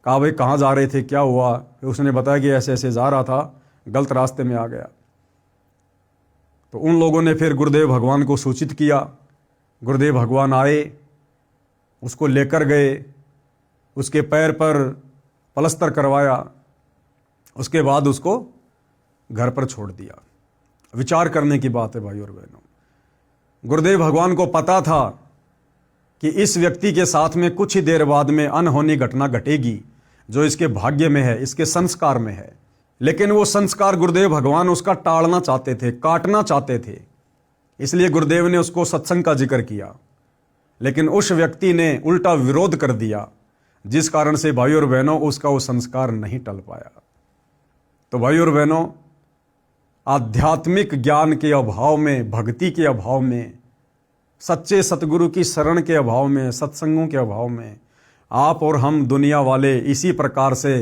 कहा भाई कहाँ जा रहे थे, क्या हुआ? फिर उसने बताया कि ऐसे ऐसे जा रहा था, गलत रास्ते में आ गया। तो उन लोगों ने फिर गुरुदेव भगवान को सूचित किया। गुरुदेव भगवान आए, उसको लेकर गए, उसके पैर पर पलस्तर करवाया, उसके बाद उसको घर पर छोड़ दिया। विचार करने की बात है भाइयों और बहनों। गुरुदेव भगवान को पता था कि इस व्यक्ति के साथ में कुछ ही देर बाद में अनहोनी घटना घटेगी, जो इसके भाग्य में है, इसके संस्कार में है। लेकिन वो संस्कार गुरुदेव भगवान उसका टालना चाहते थे, काटना चाहते थे। इसलिए गुरुदेव ने उसको सत्संग का जिक्र किया, लेकिन उस व्यक्ति ने उल्टा विरोध कर दिया, जिस कारण से भाइयों और बहनों उसका वो संस्कार नहीं टल पाया। तो भाइयों और बहनों, आध्यात्मिक ज्ञान के अभाव में, भक्ति के अभाव में, सच्चे सतगुरु की शरण के अभाव में, सत्संगों के अभाव में आप और हम दुनिया वाले इसी प्रकार से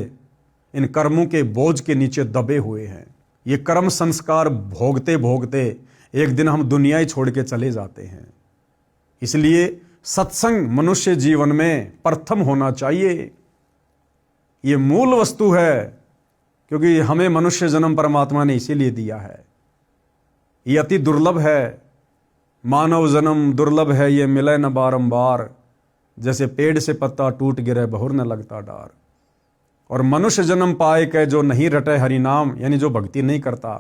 इन कर्मों के बोझ के नीचे दबे हुए हैं। ये कर्म संस्कार भोगते भोगते एक दिन हम दुनिया ही छोड़ के चले जाते हैं। इसलिए सत्संग मनुष्य जीवन में प्रथम होना चाहिए। ये मूल वस्तु है, क्योंकि हमें मनुष्य जन्म परमात्मा ने इसीलिए दिया है। ये अति दुर्लभ है, मानव जन्म दुर्लभ है, ये मिले न बारंबार। जैसे पेड़ से पत्ता टूट गिरे, बहुर न लगता डार। और मनुष्य जन्म पाए के जो नहीं रटे हरि नाम, यानी जो भक्ति नहीं करता,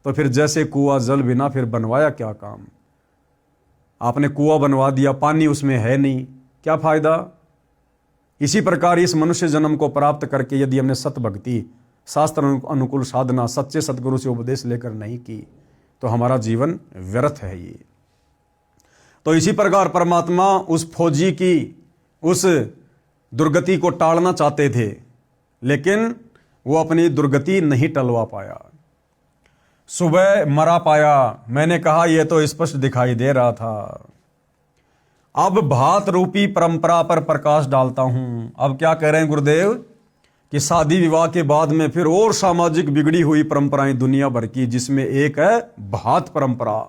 तो फिर जैसे कुआं जल बिना फिर बनवाया क्या काम। आपने कुआं बनवा दिया, पानी उसमें है नहीं, क्या फायदा। इसी प्रकार इस मनुष्य जन्म को प्राप्त करके यदि हमने सत भक्ति, शास्त्र अनुकूल साधना, सच्चे सतगुरु से उपदेश लेकर नहीं की, तो हमारा जीवन व्यर्थ है। ये तो इसी प्रकार परमात्मा उस फौजी की उस दुर्गति को टालना चाहते थे, लेकिन वो अपनी दुर्गति नहीं टलवा पाया। सुबह मरा पाया, मैंने कहा यह तो स्पष्ट दिखाई दे रहा था। अब भात रूपी परंपरा पर प्रकाश डालता हूं। अब क्या कह रहे हैं गुरुदेव कि शादी विवाह के बाद में फिर और सामाजिक बिगड़ी हुई परंपराएं दुनिया भर की, जिसमें एक है भात परंपरा।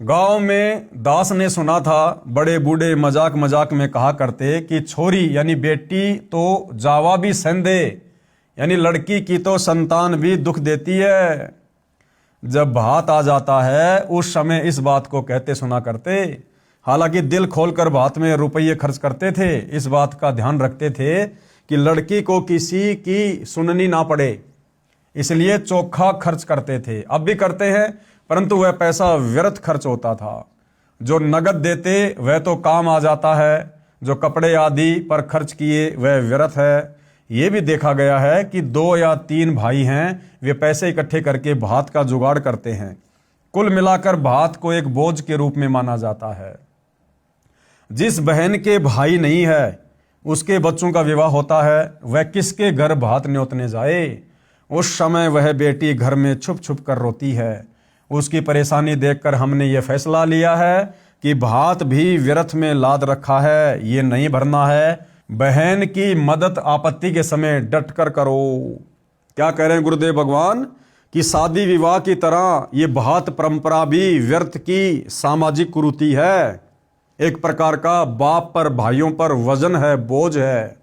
गांव में दास ने सुना था, बड़े बूढ़े मजाक मजाक में कहा करते कि छोरी यानी बेटी तो जावा भी संदे, यानी लड़की की तो संतान भी दुख देती है। जब भात आ जाता है उस समय इस बात को कहते सुना करते। हालांकि दिल खोलकर भात में रुपये खर्च करते थे, इस बात का ध्यान रखते थे कि लड़की को किसी की सुननी ना पड़े, इसलिए चोखा खर्च करते थे। अब भी करते हैं, परंतु वह पैसा व्यर्थ खर्च होता था। जो नगद देते वह तो काम आ जाता है, जो कपड़े आदि पर खर्च किए वह व्यर्थ है। यह भी देखा गया है कि 2 या 3 भाई हैं, वे पैसे इकट्ठे करके भात का जुगाड़ करते हैं। कुल मिलाकर भात को एक बोझ के रूप में माना जाता है। जिस बहन के भाई नहीं है, उसके बच्चों का विवाह होता है, वह किसके घर भात न्योतने जाए? उस समय वह बेटी घर में छुप छुप कर रोती है। उसकी परेशानी देखकर हमने ये फैसला लिया है कि भात भी व्यर्थ में लाद रखा है, ये नहीं भरना है। बहन की मदद आपत्ति के समय डटकर करो। क्या कह रहे हैं गुरुदेव भगवान कि शादी विवाह की तरह ये भात परंपरा भी व्यर्थ की सामाजिक कुरीति है। एक प्रकार का बाप पर भाइयों पर वजन है, बोझ है।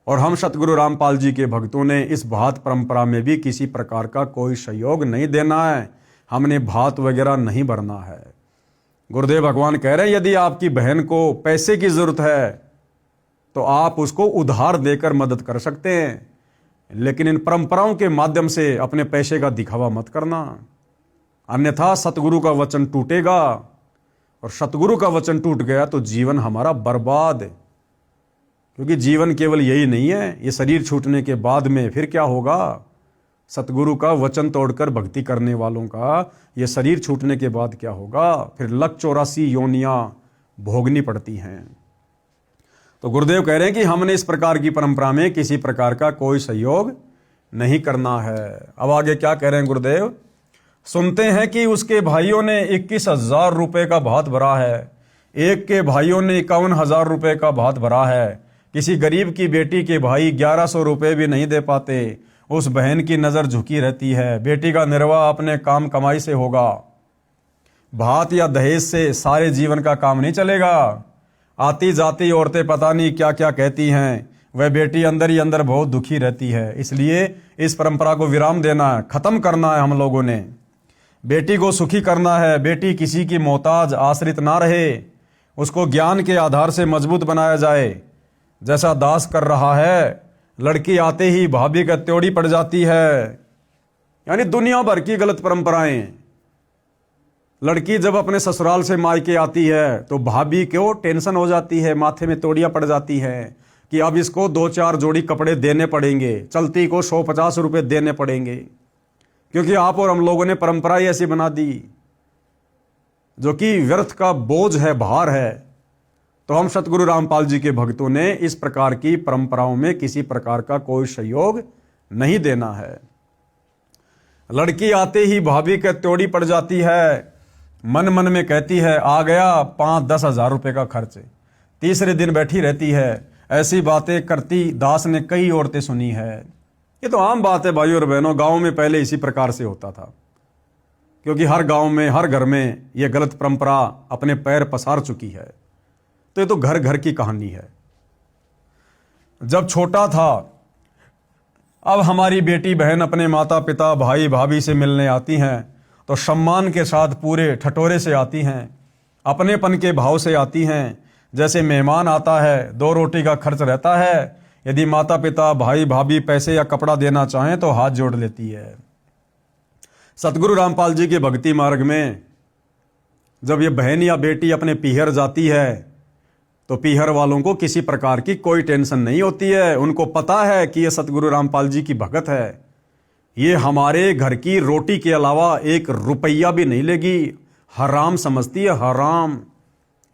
और हम सतगुरु रामपाल जी के भक्तों ने इस भात परंपरा में भी किसी प्रकार का कोई सहयोग नहीं देना है। हमने भात वगैरह नहीं भरना है। गुरुदेव भगवान कह रहे हैं यदि आपकी बहन को पैसे की जरूरत है तो आप उसको उधार देकर मदद कर सकते हैं, लेकिन इन परंपराओं के माध्यम से अपने पैसे का दिखावा मत करना, अन्यथा सतगुरु का वचन टूटेगा। और सतगुरु का वचन टूट गया तो जीवन हमारा बर्बाद है। क्योंकि जीवन केवल यही नहीं है, ये शरीर छूटने के बाद में फिर क्या होगा? सतगुरु का वचन तोड़कर भक्ति करने वालों का ये शरीर छूटने के बाद क्या होगा? फिर 184 योनियां भोगनी पड़ती हैं। तो गुरुदेव कह रहे हैं कि हमने इस प्रकार की परंपरा में किसी प्रकार का कोई सहयोग नहीं करना है। अब आगे क्या कह रहे हैं गुरुदेव? सुनते हैं कि उसके भाइयों ने 21,000 रुपये का भात भरा है, एक के भाइयों ने 51,000 रुपये का भात भरा है। किसी गरीब की बेटी के भाई 1100 रुपये भी नहीं दे पाते। उस बहन की नज़र झुकी रहती है, बेटी का निर्वाह अपने काम कमाई से होगा। भात या दहेज से सारे जीवन का काम नहीं चलेगा। आती जाती औरतें पता नहीं क्या क्या कहती हैं, वह बेटी अंदर ही अंदर बहुत दुखी रहती है। इसलिए इस परंपरा को विराम देना है, खत्म करना है हम लोगों ने। बेटी को सुखी करना है, बेटी किसी की मोहताज आश्रित ना रहे, उसको ज्ञान के आधार से मजबूत बनाया जाए, जैसा दास कर रहा है। लड़की आते ही भाभी का त्योड़ी पड़ जाती है, यानी दुनिया भर की गलत परंपराएं। लड़की जब अपने ससुराल से मायके आती है तो भाभी को टेंशन हो जाती है, माथे में तोड़ियां पड़ जाती हैं कि अब इसको 2-4 जोड़ी कपड़े देने पड़ेंगे, चलती को 150 रुपये देने पड़ेंगे, क्योंकि आप और हम लोगों ने परंपरा ही ऐसी बना दी जो कि व्यर्थ का बोझ है, भार है। तो हम सतगुरु रामपाल जी के भक्तों ने इस प्रकार की परंपराओं में किसी प्रकार का कोई सहयोग नहीं देना है। लड़की आते ही भाभी के त्योड़ी पड़ जाती है, मन मन में कहती है आ गया 5-10 हज़ार रुपये का खर्च, तीसरे दिन बैठी रहती है। ऐसी बातें करती दास ने कई औरतें सुनी है। ये तो आम बात है भाइयों और बहनों, गांव में पहले इसी प्रकार से होता था, क्योंकि हर गांव में हर घर में ये गलत परंपरा अपने पैर पसार चुकी है। तो ये तो घर घर की कहानी है। जब छोटा था, अब हमारी बेटी बहन अपने माता पिता भाई भाभी से मिलने आती हैं तो सम्मान के साथ पूरे ठटोरे से आती हैं, अपनेपन के भाव से आती हैं। जैसे मेहमान आता है, 2 रोटी का खर्च रहता है, यदि माता पिता भाई भाभी पैसे या कपड़ा देना चाहें तो हाथ जोड़ लेती है। सतगुरु रामपाल जी के भक्ति मार्ग में जब ये बहन या बेटी अपने पीहर जाती है तो पीहर वालों को किसी प्रकार की कोई टेंशन नहीं होती है। उनको पता है कि ये सतगुरु रामपाल जी की भगत है, ये हमारे घर की रोटी के अलावा 1 रुपया भी नहीं लेगी। हराम समझती है, हराम।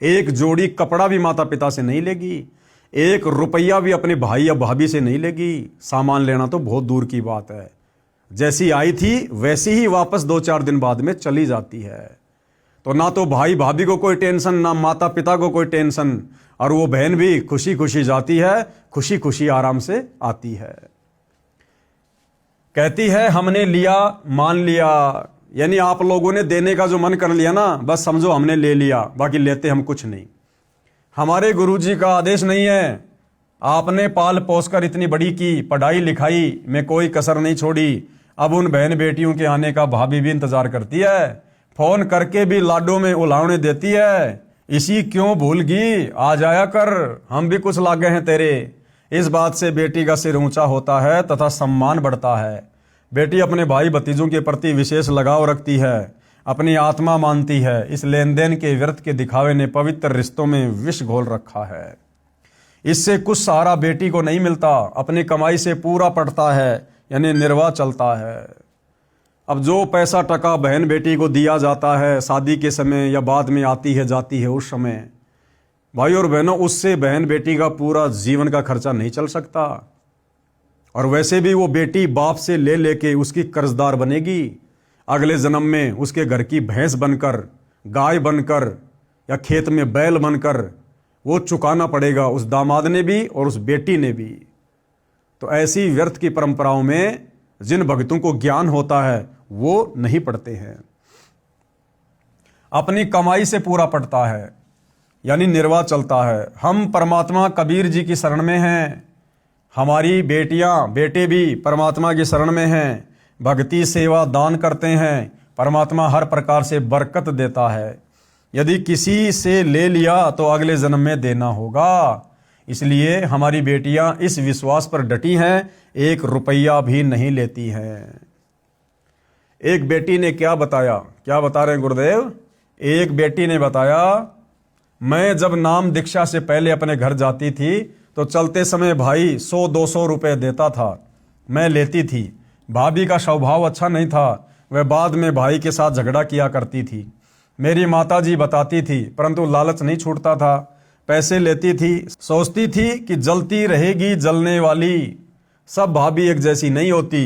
1 जोड़ी कपड़ा भी माता पिता से नहीं लेगी, 1 रुपया भी अपने भाई या भाभी से नहीं लेगी। सामान लेना तो बहुत दूर की बात है, जैसी आई थी वैसी ही वापस 2-4 दिन बाद में चली जाती है। तो ना तो भाई भाभी को कोई टेंशन, ना माता पिता को कोई टेंशन, और वो बहन भी खुशी खुशी जाती है, खुशी खुशी आराम से आती है। कहती है हमने लिया मान लिया, यानी आप लोगों ने देने का जो मन कर लिया ना, बस समझो हमने ले लिया, बाकी लेते हम कुछ नहीं। हमारे गुरुजी का आदेश नहीं है। आपने पाल पोस कर इतनी बड़ी की, पढ़ाई लिखाई में कोई कसर नहीं छोड़ी। अब उन बहन बेटियों के आने का भाभी भी इंतजार करती है, फोन करके भी लाडों में उलावने देती है। इसी क्यों भूल गई, आ जाया कर, हम भी कुछ लागे हैं तेरे। इस बात से बेटी का सिर ऊंचा होता है तथा सम्मान बढ़ता है। बेटी अपने भाई भतीजों के प्रति विशेष लगाव रखती है, अपनी आत्मा मानती है। इस लेन देन के व्यर्थ के दिखावे ने पवित्र रिश्तों में विष घोल रखा है। इससे कुछ सहारा बेटी को नहीं मिलता, अपनी कमाई से पूरा पड़ता है, यानी निर्वाह चलता है। अब जो पैसा टका बहन बेटी को दिया जाता है शादी के समय या बाद में आती है जाती है उस समय, भाई और बहनों, उससे बहन बेटी का पूरा जीवन का खर्चा नहीं चल सकता। और वैसे भी वो बेटी बाप से ले लेके उसकी कर्जदार बनेगी। अगले जन्म में उसके घर की भैंस बनकर, गाय बनकर या खेत में बैल बनकर वो चुकाना पड़ेगा, उस दामाद ने भी और उस बेटी ने भी। तो ऐसी व्यर्थ की परंपराओं में जिन भक्तों को ज्ञान होता है वो नहीं पढ़ते हैं। अपनी कमाई से पूरा पड़ता है, यानी निर्वाह चलता है। हम परमात्मा कबीर जी की शरण में हैं, हमारी बेटियां बेटे भी परमात्मा की शरण में हैं, भक्ति सेवा दान करते हैं, परमात्मा हर प्रकार से बरकत देता है। यदि किसी से ले लिया तो अगले जन्म में देना होगा। इसलिए हमारी बेटियां इस विश्वास पर डटी हैं, 1 रुपया भी नहीं लेती हैं। एक बेटी ने क्या बताया, क्या बता रहे हैं गुरुदेव? एक बेटी ने बताया, मैं जब नाम दीक्षा से पहले अपने घर जाती थी तो चलते समय भाई 100-200 रुपए देता था, मैं लेती थी। भाभी का स्वभाव अच्छा नहीं था, वह बाद में भाई के साथ झगड़ा किया करती थी। मेरी माताजी बताती थी, परंतु लालच नहीं छूटता था। पैसे लेती थी, सोचती थी कि जलती रहेगी जलने वाली। सब भाभी एक जैसी नहीं होती,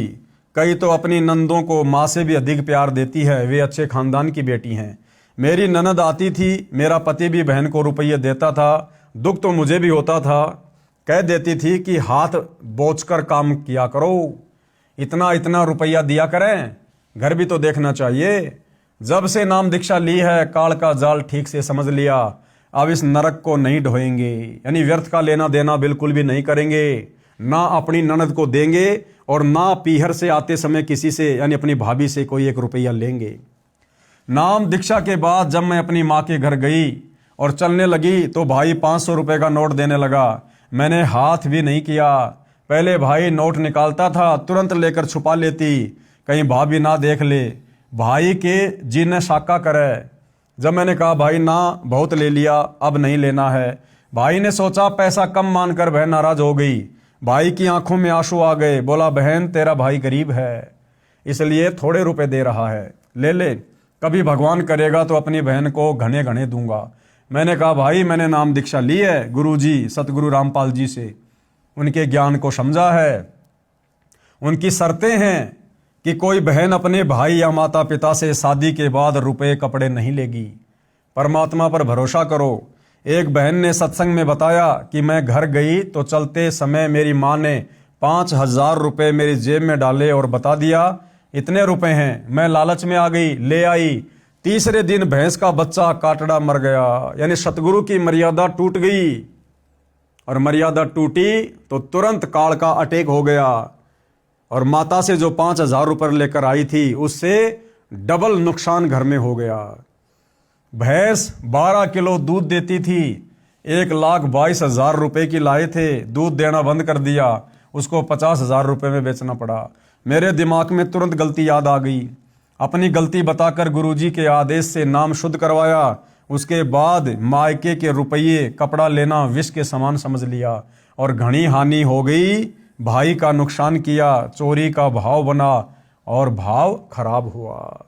कई तो अपनी नंदों को माँ से भी अधिक प्यार देती है, वे अच्छे खानदान की बेटी हैं। मेरी ननद आती थी, मेरा पति भी बहन को रुपये देता था, दुख तो मुझे भी होता था। कह देती थी कि हाथ बोझकर काम किया करो, इतना इतना रुपया दिया करें, घर भी तो देखना चाहिए। जब से नाम दीक्षा ली है काल का जाल ठीक से समझ लिया, अब इस नरक को नहीं ढोएंगे, यानी व्यर्थ का लेना देना बिल्कुल भी नहीं करेंगे। ना अपनी ननद को देंगे और ना पीहर से आते समय किसी से यानी अपनी भाभी से कोई 1 रुपया लेंगे। नाम दीक्षा के बाद जब मैं अपनी माँ के घर गई और चलने लगी तो भाई 500 रुपये का नोट देने लगा। मैंने हाथ भी नहीं किया। पहले भाई नोट निकालता था, तुरंत लेकर छुपा लेती, कहीं भाभी ना देख ले, भाई के जी ने शाका करे। जब मैंने कहा भाई ना बहुत ले लिया, अब नहीं लेना है, भाई ने सोचा पैसा कम मानकर बहन नाराज हो गई। भाई की आंखों में आंसू आ गए, बोला बहन तेरा भाई गरीब है इसलिए थोड़े रुपए दे रहा है, ले ले, कभी भगवान करेगा तो अपनी बहन को घने घने दूंगा। मैंने कहा भाई मैंने नाम दीक्षा ली है गुरुजी सतगुरु रामपाल जी से, उनके ज्ञान को समझा है। उनकी शर्तें हैं कि कोई बहन अपने भाई या माता पिता से शादी के बाद रुपए कपड़े नहीं लेगी। परमात्मा पर भरोसा करो। एक बहन ने सत्संग में बताया कि मैं घर गई तो चलते समय मेरी माँ ने 5000 रुपये मेरी जेब में डाले और बता दिया इतने रुपए हैं। मैं लालच में आ गई, ले आई। तीसरे दिन भैंस का बच्चा काटड़ा मर गया, यानी सतगुरु की मर्यादा टूट गई। और मर्यादा टूटी तो तुरंत काल का अटैक हो गया और माता से जो 5000 रुपये लेकर आई थी उससे डबल नुकसान घर में हो गया। भैंस 12 किलो दूध देती थी, 1,22,000 रुपए की लाए थे, दूध देना बंद कर दिया, उसको 50,000 रुपए में बेचना पड़ा। मेरे दिमाग में तुरंत गलती याद आ गई। अपनी गलती बताकर गुरुजी के आदेश से नाम शुद्ध करवाया। उसके बाद मायके के रुपये कपड़ा लेना विष के समान समझ लिया और घनी हानि हो गई। भाई का नुकसान किया, चोरी का भाव बना और भाव खराब हुआ।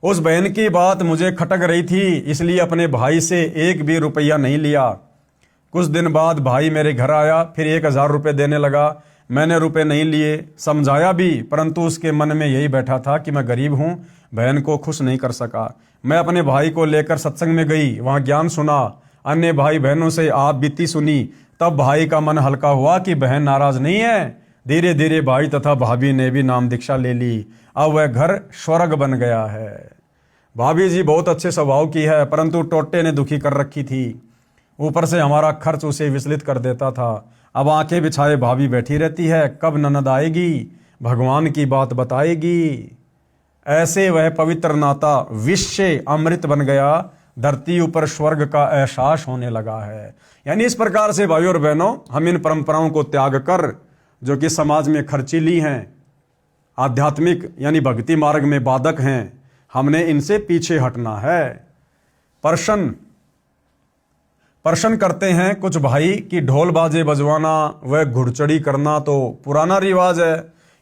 उस बहन की बात मुझे खटक रही थी, इसलिए अपने भाई से 1 भी रुपया नहीं लिया। कुछ दिन बाद भाई मेरे घर आया, फिर 1000 रुपये देने लगा। मैंने रुपए नहीं लिए, समझाया भी, परंतु उसके मन में यही बैठा था कि मैं गरीब हूँ, बहन को खुश नहीं कर सका। मैं अपने भाई को लेकर सत्संग में गई, वहाँ ज्ञान सुना, अन्य भाई बहनों से आप बीती सुनी। तब भाई का मन हल्का हुआ कि बहन नाराज नहीं है, धीरे धीरे भाई तथा भाभी ने भी नाम दीक्षा ले ली। अब वह घर स्वर्ग बन गया है। भाभी जी बहुत अच्छे स्वभाव की है, परंतु टोटे ने दुखी कर रखी थी। ऊपर से हमारा खर्च उसे विचलित कर देता था। अब आंखें बिछाए भाभी बैठी रहती है, कब ननद आएगी, भगवान की बात बताएगी। ऐसे वह पवित्र नाता विष से अमृत बन गया, धरती ऊपर स्वर्ग का एहसास होने लगा है। यानी इस प्रकार से भाइयों और बहनों, हम इन परंपराओं को त्याग कर, जो कि समाज में खर्चीली हैं, आध्यात्मिक यानी भक्ति मार्ग में बाधक हैं, हमने इनसे पीछे हटना है। प्रश्न करते हैं कुछ भाई कि ढोल बाजे बजवाना व घुड़चढ़ी करना तो पुराना रिवाज है,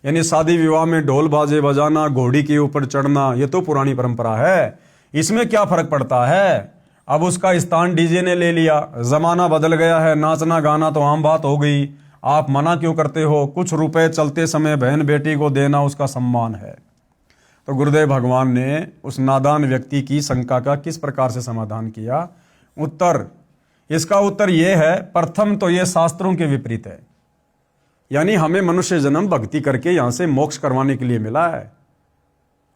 यानी शादी विवाह में ढोल बाजे बजाना, घोड़ी के ऊपर चढ़ना, ये तो पुरानी परंपरा है, इसमें क्या फर्क पड़ता है। अब उसका स्थान डीजे ने ले लिया, जमाना बदल गया है, नाचना गाना तो आम बात हो गई, आप मना क्यों करते हो। कुछ रुपए चलते समय बहन बेटी को देना उसका सम्मान है। तो गुरुदेव भगवान ने उस नादान व्यक्ति की शंका का किस प्रकार से समाधान किया। इसका उत्तर यह है, प्रथम तो यह शास्त्रों के विपरीत है, यानी हमें मनुष्य जन्म भक्ति करके यहां से मोक्ष करवाने के लिए मिला है,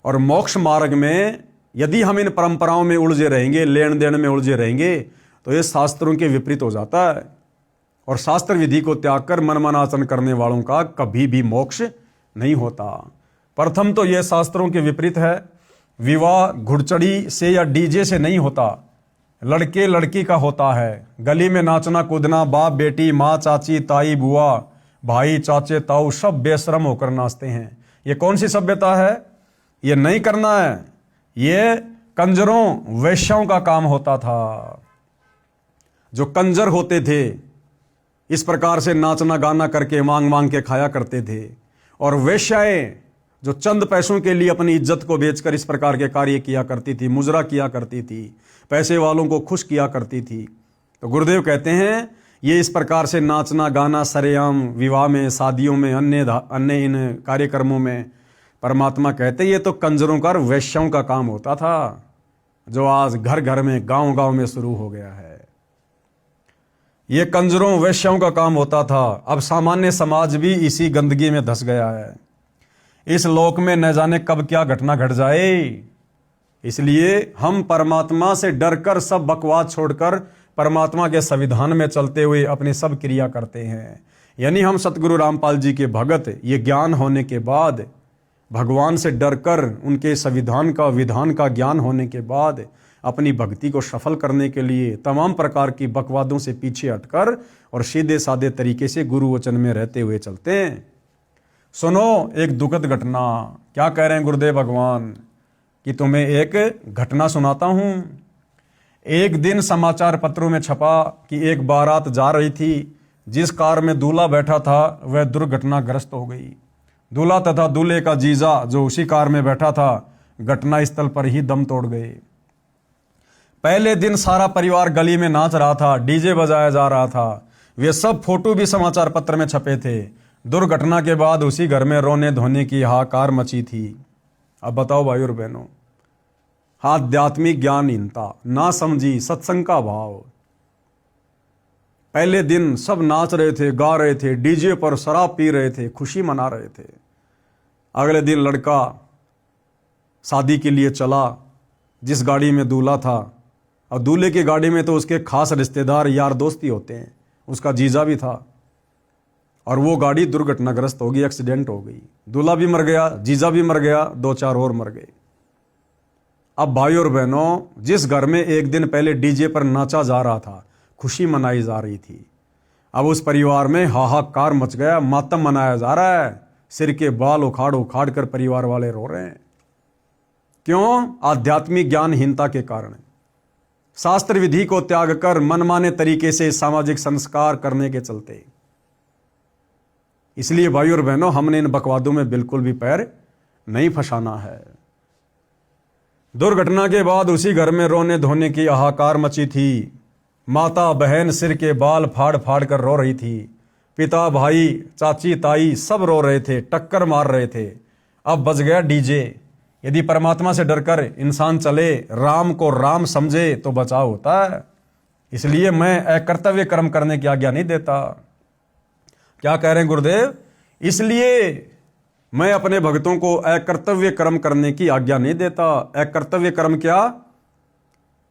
और मोक्ष मार्ग में यदि हम इन परंपराओं में उलझे रहेंगे, लेन देन में उलझे रहेंगे, तो यह शास्त्रों के विपरीत हो जाता है। और शास्त्र विधि को त्याग कर मनमाना आचरण करने वालों का कभी भी मोक्ष नहीं होता। प्रथम तो यह शास्त्रों के विपरीत है। विवाह घुड़चढ़ी से या डीजे से नहीं होता, लड़के लड़की का होता है। गली में नाचना कूदना, बाप बेटी, माँ चाची ताई बुआ भाई चाचे ताऊ सब बेशरम होकर नाचते हैं। ये कौन सी सभ्यता है। ये नहीं करना है, ये कंजरों वैश्याओं का काम होता था। जो कंजर होते थे इस प्रकार से नाचना गाना करके मांग मांग के खाया करते थे, और वेश्याएं जो चंद पैसों के लिए अपनी इज्जत को बेचकर इस प्रकार के कार्य किया करती थी, मुजरा किया करती थी, पैसे वालों को खुश किया करती थी। तो गुरुदेव कहते हैं ये इस प्रकार से नाचना गाना सरेआम विवाह में, शादियों में, अन्य इन कार्यक्रमों में, परमात्मा कहते ये तो कंजरों का, वैश्यों का काम होता था, जो आज घर घर में, गांव गांव में शुरू हो गया है। ये कंजरों वैश्यों का काम होता था। अब सामान्य समाज भी इसी गंदगी में धंस गया है। इस लोक में न जाने कब क्या घटना घट जाए, इसलिए हम परमात्मा से डरकर सब बकवास छोड़कर परमात्मा के संविधान में चलते हुए अपनी सब क्रिया करते हैं। यानी हम सतगुरु रामपाल जी के भगत, ये ज्ञान होने के बाद, भगवान से डरकर उनके संविधान का, विधान का ज्ञान होने के बाद अपनी भक्ति को सफल करने के लिए तमाम प्रकार की बकवादों से पीछे हटकर और सीधे साधे तरीके से गुरु वचन में रहते हुए चलते हैं। सुनो एक दुखद घटना। क्या कह रहे हैं गुरुदेव भगवान कि तुम्हें एक घटना सुनाता हूं। एक दिन समाचार पत्रों में छपा कि एक बारात जा रही थी, जिस कार में दूल्हा बैठा था वह दुर्घटनाग्रस्त हो गई। दूल्हा तथा दूल्हे का जीजा जो उसी कार में बैठा था, घटना स्थल पर ही दम तोड़ गए। पहले दिन सारा परिवार गली में नाच रहा था, डीजे बजाया जा रहा था, वे सब फोटो भी समाचार पत्र में छपे थे। दुर्घटना के बाद उसी घर में रोने धोने की हाहाकार मची थी। अब बताओ भाई और बहनों, आध्यात्मिक ज्ञानहीनता, ना समझी, सत्संग का भाव। पहले दिन सब नाच रहे थे, गा रहे थे, डीजे पर शराब पी रहे थे, खुशी मना रहे थे। अगले दिन लड़का शादी के लिए चला, जिस गाड़ी में दूल्हा था, और दूल्हे की गाड़ी में तो उसके खास रिश्तेदार यार दोस्त ही होते हैं, उसका जीजा भी था, और वो गाड़ी दुर्घटनाग्रस्त हो गई, एक्सीडेंट हो गई। दूल्हा भी मर गया, जीजा भी मर गया, 2-4 और मर गए। अब भाई और बहनों, जिस घर में एक दिन पहले डीजे पर नाचा जा रहा था, खुशी मनाई जा रही थी, अब उस परिवार में हाहाकार मच गया, मातम मनाया जा रहा है। सिर के बाल उखाड़ उखाड़ कर परिवार वाले रो रहे हैं। क्यों? आध्यात्मिक ज्ञानहीनता के कारण। शास्त्र विधि को त्याग कर मनमाने तरीके से सामाजिक संस्कार करने के चलते। इसलिए भाई और बहनों, हमने इन बकवादों में बिल्कुल भी पैर नहीं फंसाना है। दुर्घटना के बाद उसी घर में रोने धोने की हाहाकार मची थी। माता बहन सिर के बाल फाड़ फाड़ कर रो रही थी, पिता भाई चाची ताई सब रो रहे थे, टक्कर मार रहे थे। अब बज गया डीजे। यदि परमात्मा से डरकर इंसान चले, राम को राम समझे, तो बचाव होता है। इसलिए मैं अकर्तव्य कर्म करने की आज्ञा नहीं देता। क्या कह रहे हैं गुरुदेव? इसलिए मैं अपने भक्तों को अकर्तव्य कर्म करने की आज्ञा नहीं देता। अकर्तव्य कर्म क्या?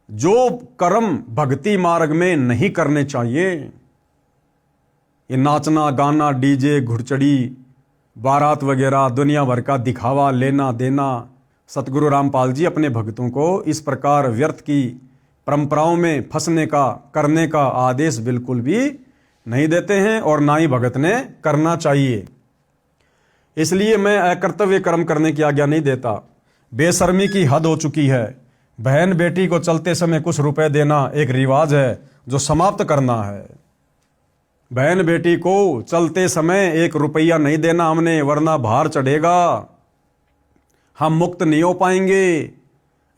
जो कर्म भक्ति मार्ग में नहीं करने चाहिए। ये नाचना गाना, डीजे, घुड़चड़ी, बारात वगैरह, दुनिया भर का दिखावा, लेना देना, सतगुरु रामपाल जी अपने भक्तों को इस प्रकार व्यर्थ की परंपराओं में फंसने का, करने का आदेश बिल्कुल भी नहीं देते हैं और ना ही भगत ने करना चाहिए। इसलिए मैं अकर्तव्य कर्म करने की आज्ञा नहीं देता। बेशर्मी की हद हो चुकी है। बहन बेटी को चलते समय कुछ रुपए देना एक रिवाज है जो समाप्त करना है। बहन बेटी को चलते समय 1 रुपया नहीं देना हमने, वरना भार चढ़ेगा, हम मुक्त नहीं हो पाएंगे,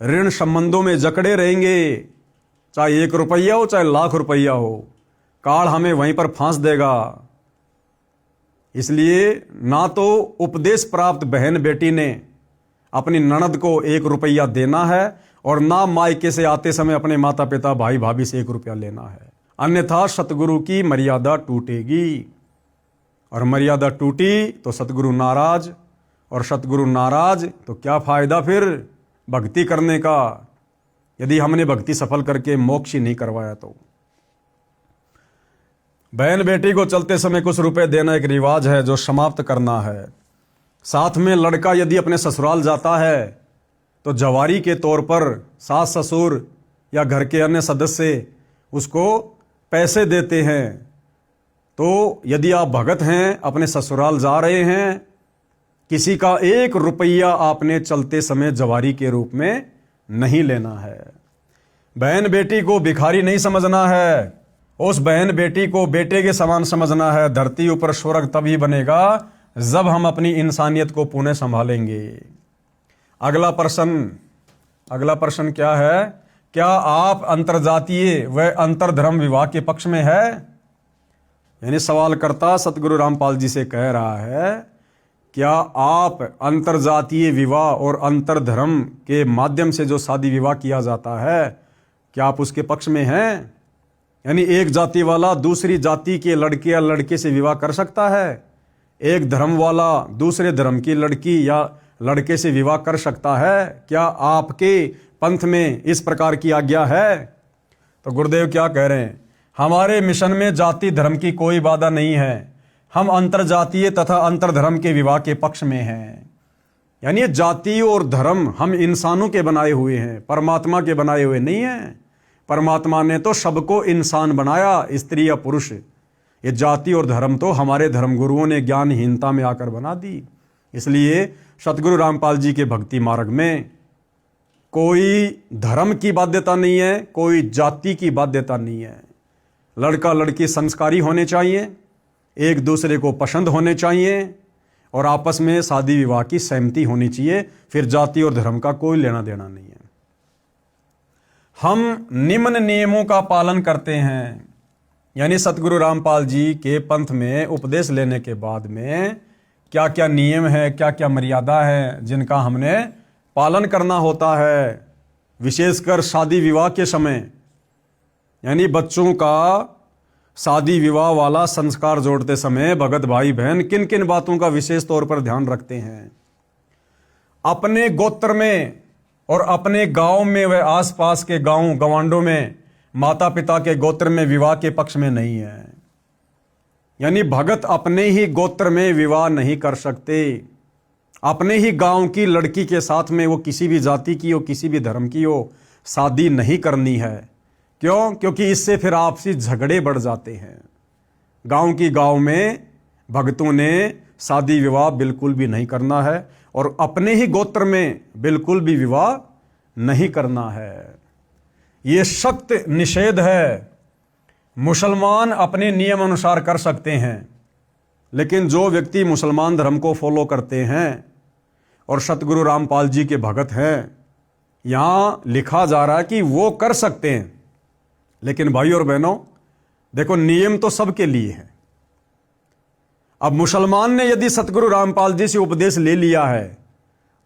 ऋण संबंधों में जकड़े रहेंगे। चाहे 1 रुपया हो, चाहे लाख रुपया हो, काल हमें वहीं पर फांस देगा। इसलिए ना तो उपदेश प्राप्त बहन बेटी ने अपनी ननद को 1 रुपया देना है और ना मायके से आते समय अपने माता पिता भाई भाभी से 1 रुपया लेना है, अन्यथा सतगुरु की मर्यादा टूटेगी। और मर्यादा टूटी तो सतगुरु नाराज, और सतगुरु नाराज तो क्या फायदा फिर भक्ति करने का, यदि हमने भक्ति सफल करके मोक्ष ही नहीं करवाया तो। बहन बेटी को चलते समय कुछ रुपए देना एक रिवाज है जो समाप्त करना है। साथ में लड़का यदि अपने ससुराल जाता है तो जवारी के तौर पर सास ससुर या घर के अन्य सदस्य उसको पैसे देते हैं। तो यदि आप भगत हैं, अपने ससुराल जा रहे हैं, किसी का 1 रुपया आपने चलते समय जवारी के रूप में नहीं लेना है। बहन बेटी को भिखारी नहीं समझना है, उस बहन बेटी को बेटे के समान समझना है। धरती ऊपर स्वर्ग तभी बनेगा जब हम अपनी इंसानियत को पुनः संभालेंगे। अगला प्रश्न क्या है? क्या आप अंतरजातीय व अंतरधर्म विवाह के पक्ष में है? यानी सवालकर्ता सतगुरु रामपाल जी से कह रहा है, क्या आप अंतरजातीय विवाह और अंतरधर्म के माध्यम से जो शादी विवाह किया जाता है, क्या आप उसके पक्ष में हैं? यानी एक जाति वाला दूसरी जाति के लड़के या लड़के से विवाह कर सकता है, एक धर्म वाला दूसरे धर्म की लड़की या लड़के से विवाह कर सकता है? क्या आपके पंथ में इस प्रकार की आज्ञा है? तो गुरुदेव क्या कह रहे हैं? हमारे मिशन में जाति धर्म की कोई बाधा नहीं है। हम अंतरजातीय तथा अंतरधर्म के विवाह के पक्ष में हैं। यानी जाति और धर्म हम इंसानों के बनाए हुए हैं, परमात्मा के बनाए हुए नहीं हैं। परमात्मा ने तो सबको इंसान बनाया, स्त्री या पुरुष। ये जाति और धर्म तो हमारे धर्मगुरुओं ने ज्ञानहीनता में आकर बना दी। इसलिए सतगुरु रामपाल जी के भक्ति मार्ग में कोई धर्म की बाध्यता नहीं है, कोई जाति की बाध्यता नहीं है। लड़का लड़की संस्कारी होने चाहिए, एक दूसरे को पसंद होने चाहिए और आपस में शादी विवाह की सहमति होनी चाहिए। फिर जाति और धर्म का कोई लेना देना नहीं है। हम निम्न नियमों का पालन करते हैं। यानी सतगुरु रामपाल जी के पंथ में उपदेश लेने के बाद में क्या क्या नियम है, क्या क्या मर्यादा है जिनका हमने पालन करना होता है, विशेषकर शादी विवाह के समय। यानी बच्चों का शादी विवाह वाला संस्कार जोड़ते समय भगत भाई बहन किन किन बातों का विशेष तौर पर ध्यान रखते हैं? अपने गोत्र में और अपने गांव में व आसपास के गांव गवांडों में माता पिता के गोत्र में विवाह के पक्ष में नहीं है। यानी भगत अपने ही गोत्र में विवाह नहीं कर सकते। अपने ही गांव की लड़की के साथ में, वो किसी भी जाति की हो, किसी भी धर्म की हो, शादी नहीं करनी है। क्यों? क्योंकि इससे फिर आपसी झगड़े बढ़ जाते हैं। गांव की गांव में भक्तों ने शादी विवाह बिल्कुल भी नहीं करना है और अपने ही गोत्र में बिल्कुल भी विवाह नहीं करना है। ये सख्त निषेध है। मुसलमान अपने नियम अनुसार कर सकते हैं, लेकिन जो व्यक्ति मुसलमान धर्म को फॉलो करते हैं और सतगुरु रामपाल जी के भगत हैं, यहाँ लिखा जा रहा है कि वो कर सकते हैं। लेकिन भाई और बहनों, देखो नियम तो सबके लिए है। अब मुसलमान ने यदि सतगुरु रामपाल जी से उपदेश ले लिया है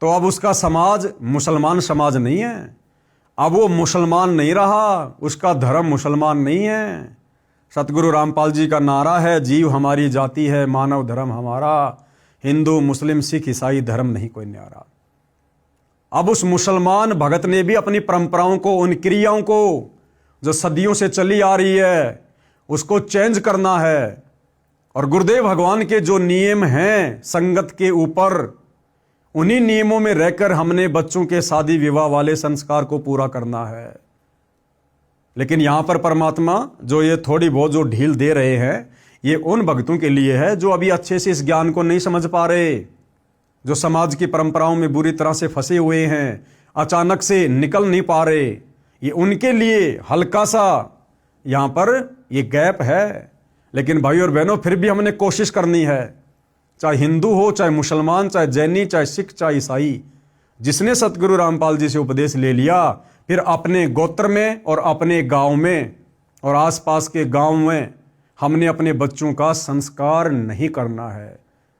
तो अब उसका समाज मुसलमान समाज नहीं है। अब वो मुसलमान नहीं रहा, उसका धर्म मुसलमान नहीं है। सतगुरु रामपाल जी का नारा है, जीव हमारी जाति है, मानव धर्म हमारा, हिंदू मुस्लिम सिख ईसाई धर्म नहीं कोई न्यारा। अब उस मुसलमान भगत ने भी अपनी परंपराओं को, उन क्रियाओं को जो सदियों से चली आ रही है, उसको चेंज करना है। और गुरुदेव भगवान के जो नियम हैं संगत के ऊपर, उन्हीं नियमों में रहकर हमने बच्चों के शादी विवाह वाले संस्कार को पूरा करना है। लेकिन यहां पर परमात्मा जो ये थोड़ी बहुत जो ढील दे रहे हैं, ये उन भक्तों के लिए है जो अभी अच्छे से इस ज्ञान को नहीं समझ पा रहे, जो समाज की परंपराओं में बुरी तरह से फंसे हुए हैं, अचानक से निकल नहीं पा रहे। ये उनके लिए हल्का सा यहां पर ये गैप है। लेकिन भाई और बहनों, फिर भी हमने कोशिश करनी है, चाहे हिंदू हो, चाहे मुसलमान, चाहे जैनी, चाहे सिख, चाहे ईसाई, जिसने सतगुरु रामपाल जी से उपदेश ले लिया, फिर अपने गोत्र में और अपने गांव में और आसपास के गांव में हमने अपने बच्चों का संस्कार नहीं करना है,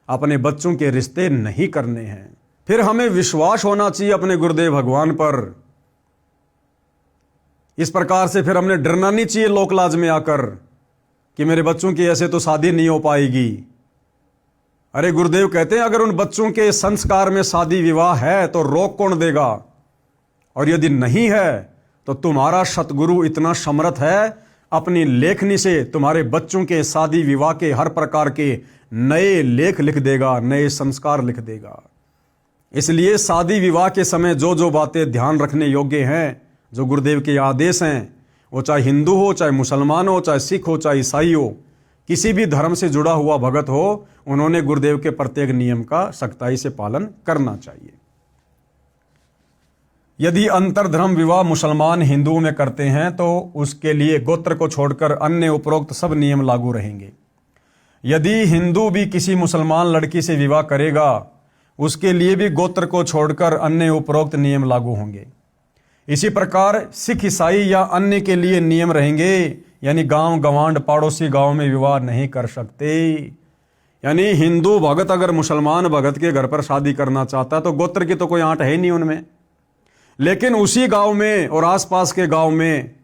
अपने बच्चों के रिश्ते नहीं करने हैं। फिर हमें विश्वास होना चाहिए अपने गुरुदेव भगवान पर। इस प्रकार से फिर हमने डरना नहीं चाहिए लोकलाज में आकर कि मेरे बच्चों की ऐसे तो शादी नहीं हो पाएगी। अरे गुरुदेव कहते हैं, अगर उन बच्चों के संस्कार में शादी विवाह है तो रोक कौन देगा? और यदि नहीं है तो तुम्हारा सतगुरु इतना समर्थ है, अपनी लेखनी से तुम्हारे बच्चों के शादी विवाह के हर प्रकार के नए लेख लिख देगा, नए संस्कार लिख देगा। इसलिए शादी विवाह के समय जो जो बातें ध्यान रखने योग्य हैं, जो गुरुदेव के आदेश हैं, वो चाहे हिंदू हो, चाहे मुसलमान हो, चाहे सिख हो, चाहे ईसाई हो, किसी भी धर्म से जुड़ा हुआ भगत हो, उन्होंने गुरुदेव के प्रत्येक नियम का सख्ताई से पालन करना चाहिए। यदि अंतरधर्म विवाह मुसलमान हिंदुओं में करते हैं तो उसके लिए गोत्र को छोड़कर अन्य उपरोक्त सब नियम लागू रहेंगे। यदि हिंदू भी किसी मुसलमान लड़की से विवाह करेगा, उसके लिए भी गोत्र को छोड़कर अन्य उपरोक्त नियम लागू होंगे। इसी प्रकार सिख, ईसाई या अन्य के लिए नियम रहेंगे, यानी गांव गवांड पड़ोसी गांव में विवाह नहीं कर सकते। यानी हिंदू भगत अगर मुसलमान भगत के घर पर शादी करना चाहता है तो गोत्र की तो कोई आंट है ही नहीं उनमें, लेकिन उसी गांव में और आसपास के गांव में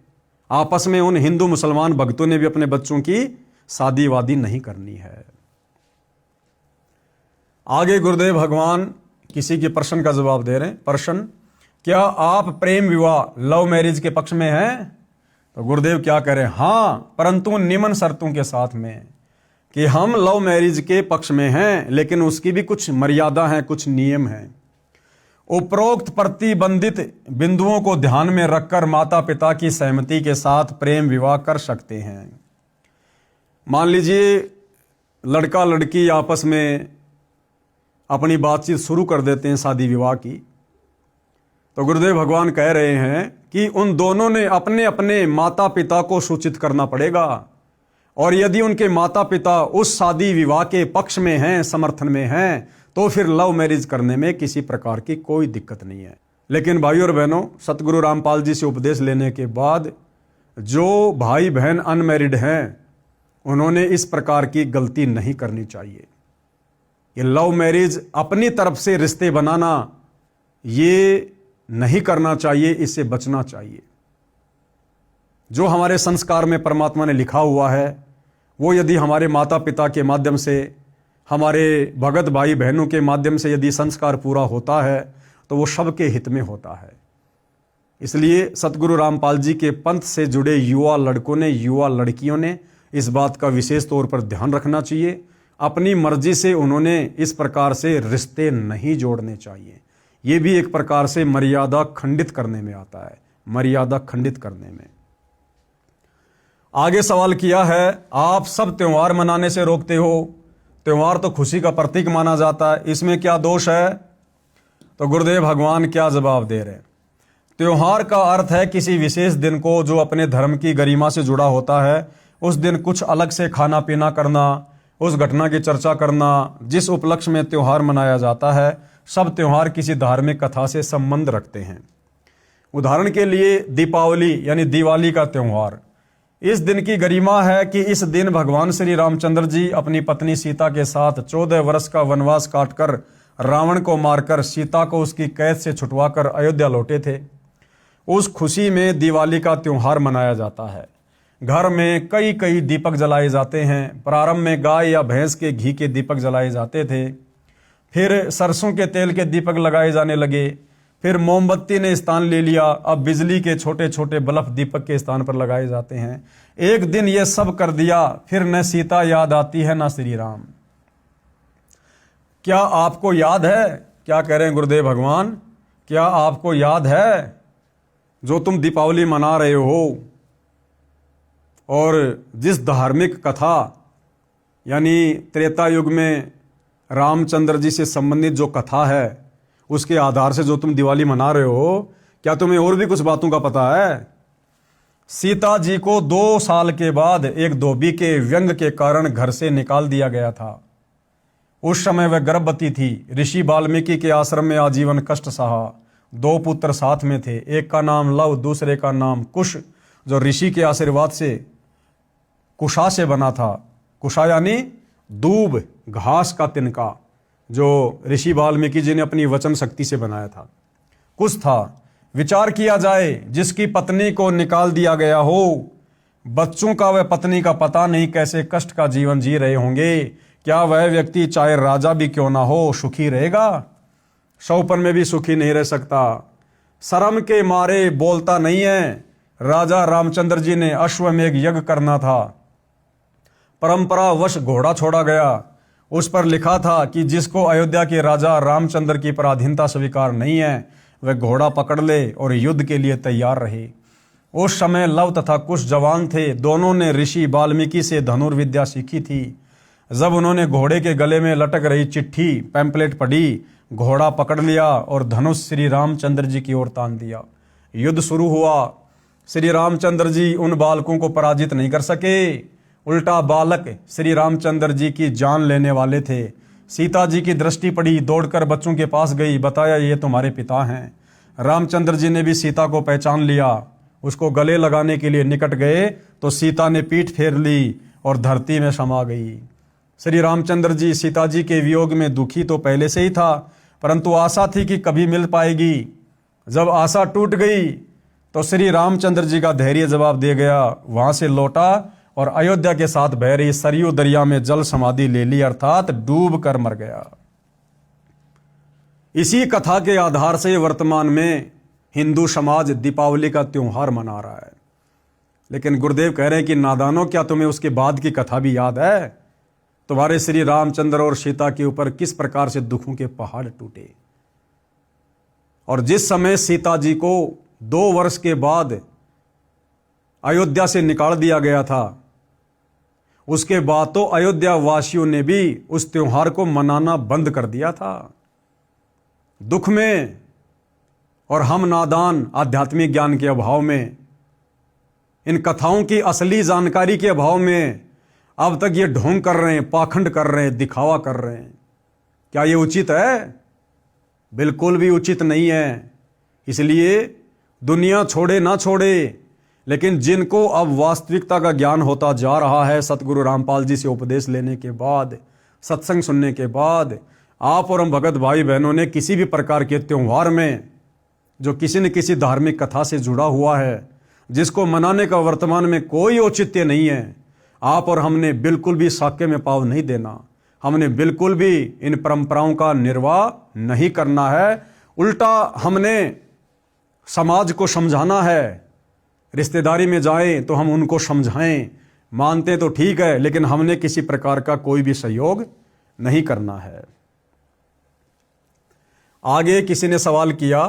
आपस में उन हिंदू मुसलमान भक्तों ने भी अपने बच्चों की शादी वादी नहीं करनी है। आगे गुरुदेव भगवान किसी के प्रश्न का जवाब दे रहे हैं। प्रश्न, क्या आप प्रेम विवाह लव मैरिज के पक्ष में हैं? तो गुरुदेव क्या कह रहे हैं? हाँ, परंतु निम्न शर्तों के साथ में, कि हम लव मैरिज के पक्ष में हैं, लेकिन उसकी भी कुछ मर्यादा है, कुछ नियम हैं। उपरोक्त प्रतिबंधित बिंदुओं को ध्यान में रखकर माता पिता की सहमति के साथ प्रेम विवाह कर सकते हैं। मान लीजिए लड़का लड़की आपस में अपनी बातचीत शुरू कर देते हैं शादी विवाह की, तो गुरुदेव भगवान कह रहे हैं कि उन दोनों ने अपने अपने माता पिता को सूचित करना पड़ेगा। और यदि उनके माता पिता उस शादी विवाह के पक्ष में हैं, समर्थन में हैं, तो फिर लव मैरिज करने में किसी प्रकार की कोई दिक्कत नहीं है। लेकिन भाई और बहनों, सतगुरु रामपाल जी से उपदेश लेने के बाद जो भाई बहन अनमैरिड हैं, उन्होंने इस प्रकार की गलती नहीं करनी चाहिए। ये लव मैरिज अपनी तरफ से रिश्ते बनाना, ये नहीं करना चाहिए, इससे बचना चाहिए। जो हमारे संस्कार में परमात्मा ने लिखा हुआ है, वो यदि हमारे माता पिता के माध्यम से, हमारे भगत भाई बहनों के माध्यम से यदि संस्कार पूरा होता है, तो वो सबके हित में होता है। इसलिए सतगुरु रामपाल जी के पंथ से जुड़े युवा लड़कों ने, युवा लड़कियों ने इस बात का विशेष तौर पर ध्यान रखना चाहिए। अपनी मर्जी से उन्होंने इस प्रकार से रिश्ते नहीं जोड़ने चाहिए। ये भी एक प्रकार से मर्यादा खंडित करने में आता है, मर्यादा खंडित करने में। आगे सवाल किया है, आप सब त्योहार मनाने से रोकते हो, त्योहार तो खुशी का प्रतीक माना जाता है, इसमें क्या दोष है? तो गुरुदेव भगवान क्या जवाब दे रहे हैं? त्योहार का अर्थ है किसी विशेष दिन को जो अपने धर्म की गरिमा से जुड़ा होता है, उस दिन कुछ अलग से खाना पीना करना, उस घटना की चर्चा करना जिस उपलक्ष्य में त्योहार मनाया जाता है। सब त्योहार किसी धार्मिक कथा से संबंध रखते हैं। उदाहरण के लिए दीपावली यानी दिवाली का त्योहार, इस दिन की गरिमा है कि इस दिन भगवान श्री रामचंद्र जी अपनी पत्नी सीता के साथ 14 वर्ष का वनवास काटकर रावण को मारकर सीता को उसकी कैद से छुटवाकर अयोध्या लौटे थे। उस खुशी में दिवाली का त्योहार मनाया जाता है। घर में कई कई दीपक जलाए जाते हैं। प्रारंभ में गाय या भैंस के घी के दीपक जलाए जाते थे, फिर सरसों के तेल के दीपक लगाए जाने लगे, फिर मोमबत्ती ने स्थान ले लिया, अब बिजली के छोटे छोटे बल्ब दीपक के स्थान पर लगाए जाते हैं। एक दिन ये सब कर दिया, फिर न सीता याद आती है न श्री राम। क्या आपको याद है, क्या कह रहे हैं गुरुदेव भगवान, क्या आपको याद है जो तुम दीपावली मना रहे हो और जिस धार्मिक कथा यानी त्रेता युग में रामचंद्र जी से संबंधित जो कथा है उसके आधार से जो तुम दिवाली मना रहे हो, क्या तुम्हें और भी कुछ बातों का पता है? सीता जी को 2 साल के बाद एक धोबी के व्यंग के कारण घर से निकाल दिया गया था। उस समय वह गर्भवती थी। ऋषि वाल्मीकि के आश्रम में आजीवन कष्ट सहा। 2 पुत्र साथ में थे, एक का नाम लव, दूसरे का नाम कुश, जो ऋषि के आशीर्वाद से कुशा से बना था। कुशा यानी दूब, घास का तिनका, जो ऋषि वाल्मीकि जी ने अपनी वचन शक्ति से बनाया था। कुछ था, विचार किया जाए, जिसकी पत्नी को निकाल दिया गया हो, बच्चों का वह पत्नी का पता नहीं कैसे कष्ट का जीवन जी रहे होंगे। क्या वह व्यक्ति चाहे राजा भी क्यों ना हो सुखी रहेगा? शौपन में भी सुखी नहीं रह सकता। शर्म के मारे बोलता नहीं है। राजा रामचंद्र जी ने अश्वमेघ यज्ञ करना था, परंपरावश घोड़ा छोड़ा गया। उस पर लिखा था कि जिसको अयोध्या के राजा रामचंद्र की पराधीनता स्वीकार नहीं है वह घोड़ा पकड़ ले और युद्ध के लिए तैयार रहे। उस समय लव तथा कुश जवान थे। दोनों ने ऋषि वाल्मीकि से धनुर्विद्या सीखी थी। जब उन्होंने घोड़े के गले में लटक रही चिट्ठी पैम्पलेट पढ़ी, घोड़ा पकड़ लिया और धनुष श्री रामचंद्र जी की ओर तान दिया। युद्ध शुरू हुआ। श्री रामचंद्र जी उन बालकों को पराजित नहीं कर सके, उल्टा बालक श्री रामचंद्र जी की जान लेने वाले थे। सीता जी की दृष्टि पड़ी, दौड़कर बच्चों के पास गई, बताया ये तुम्हारे पिता हैं। रामचंद्र जी ने भी सीता को पहचान लिया। उसको गले लगाने के लिए निकट गए तो सीता ने पीठ फेर ली और धरती में समा गई। श्री रामचंद्र जी सीता जी के वियोग में दुखी तो पहले से ही था, परंतु आशा थी कि कभी मिल पाएगी। जब आशा टूट गई तो श्री रामचंद्र जी का धैर्य जवाब दे गया। वहां से लौटा और अयोध्या के साथ बह रही सरयू दरिया में जल समाधि ले ली, अर्थात डूब कर मर गया। इसी कथा के आधार से वर्तमान में हिंदू समाज दीपावली का त्योहार मना रहा है। लेकिन गुरुदेव कह रहे हैं कि नादानों, क्या तुम्हें उसके बाद की कथा भी याद है? तुम्हारे श्री रामचंद्र और सीता के ऊपर किस प्रकार से दुखों के पहाड़ टूटे, और जिस समय सीता जी को 2 वर्ष के बाद अयोध्या से निकाल दिया गया था, उसके बाद तो अयोध्या वासियों ने भी उस त्योहार को मनाना बंद कर दिया था। दुख में और हम नादान आध्यात्मिक ज्ञान के अभाव में, इन कथाओं की असली जानकारी के अभाव में अब तक ये ढोंग कर रहे हैं, पाखंड कर रहे हैं, दिखावा कर रहे हैं। क्या ये उचित है? बिल्कुल भी उचित नहीं है। इसलिए दुनिया छोड़े ना छोड़े, लेकिन जिनको अब वास्तविकता का ज्ञान होता जा रहा है, सतगुरु रामपाल जी से उपदेश लेने के बाद, सत्संग सुनने के बाद, आप और हम भगत भाई बहनों ने किसी भी प्रकार के त्योहार में जो किसी न किसी धार्मिक कथा से जुड़ा हुआ है, जिसको मनाने का वर्तमान में कोई औचित्य नहीं है, आप और हमने बिल्कुल भी साक्य में पाँव नहीं देना। हमने बिल्कुल भी इन परंपराओं का निर्वाह नहीं करना है। उल्टा हमने समाज को समझाना है। रिश्तेदारी में जाएं तो हम उनको समझाएं, मानते तो ठीक है, लेकिन हमने किसी प्रकार का कोई भी सहयोग नहीं करना है। आगे किसी ने सवाल किया,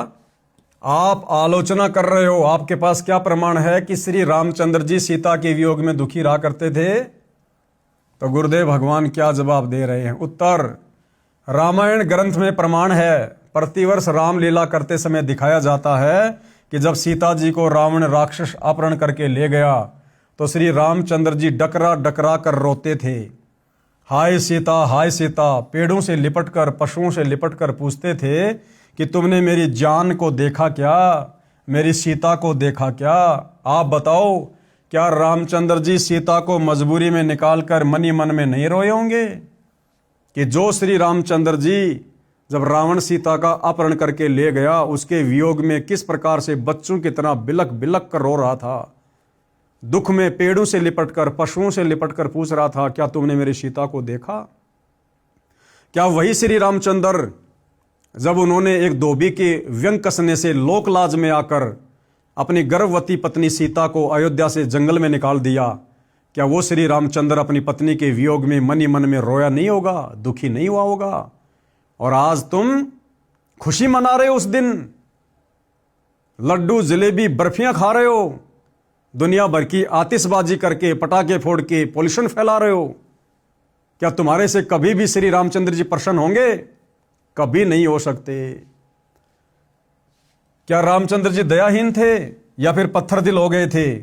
आप आलोचना कर रहे हो, आपके पास क्या प्रमाण है कि श्री रामचंद्र जी सीता के वियोग में दुखी रहा करते थे? तो गुरुदेव भगवान क्या जवाब दे रहे हैं? उत्तर, रामायण ग्रंथ में प्रमाण है। प्रतिवर्ष रामलीला करते समय दिखाया जाता है कि जब सीता जी को रावण राक्षस अपहरण करके ले गया तो श्री रामचंद्र जी डकरा डकरा कर रोते थे, हाय सीता, हाय सीता। पेड़ों से लिपटकर, पशुओं से लिपटकर पूछते थे कि तुमने मेरी जान को देखा क्या, मेरी सीता को देखा क्या? आप बताओ, क्या रामचंद्र जी सीता को मजबूरी में निकालकर मनी मन में नहीं रोए होंगे कि जो श्री रामचंद्र जी जब रावण सीता का अपहरण करके ले गया, उसके वियोग में किस प्रकार से बच्चों की तरह बिलक बिलक कर रो रहा था? दुख में पेड़ों से लिपटकर, पशुओं से लिपटकर पूछ रहा था, क्या तुमने मेरी सीता को देखा? क्या वही श्री रामचंद्र जब उन्होंने एक धोबी के व्यंग कसने से लोकलाज में आकर अपनी गर्भवती पत्नी सीता को अयोध्या से जंगल में निकाल दिया, क्या वो श्री रामचंद्र अपनी पत्नी के वियोग में मन ही मन में रोया नहीं होगा, दुखी नहीं हुआ होगा? और आज तुम खुशी मना रहे हो, उस दिन लड्डू जलेबी बर्फियां खा रहे हो, दुनिया भर की आतिशबाजी करके, पटाखे फोड़ के पोल्यूशन फैला रहे हो। क्या तुम्हारे से कभी भी श्री रामचंद्र जी प्रसन्न होंगे? कभी नहीं हो सकते। क्या रामचंद्र जी दयाहीन थे या फिर पत्थर दिल हो गए थे?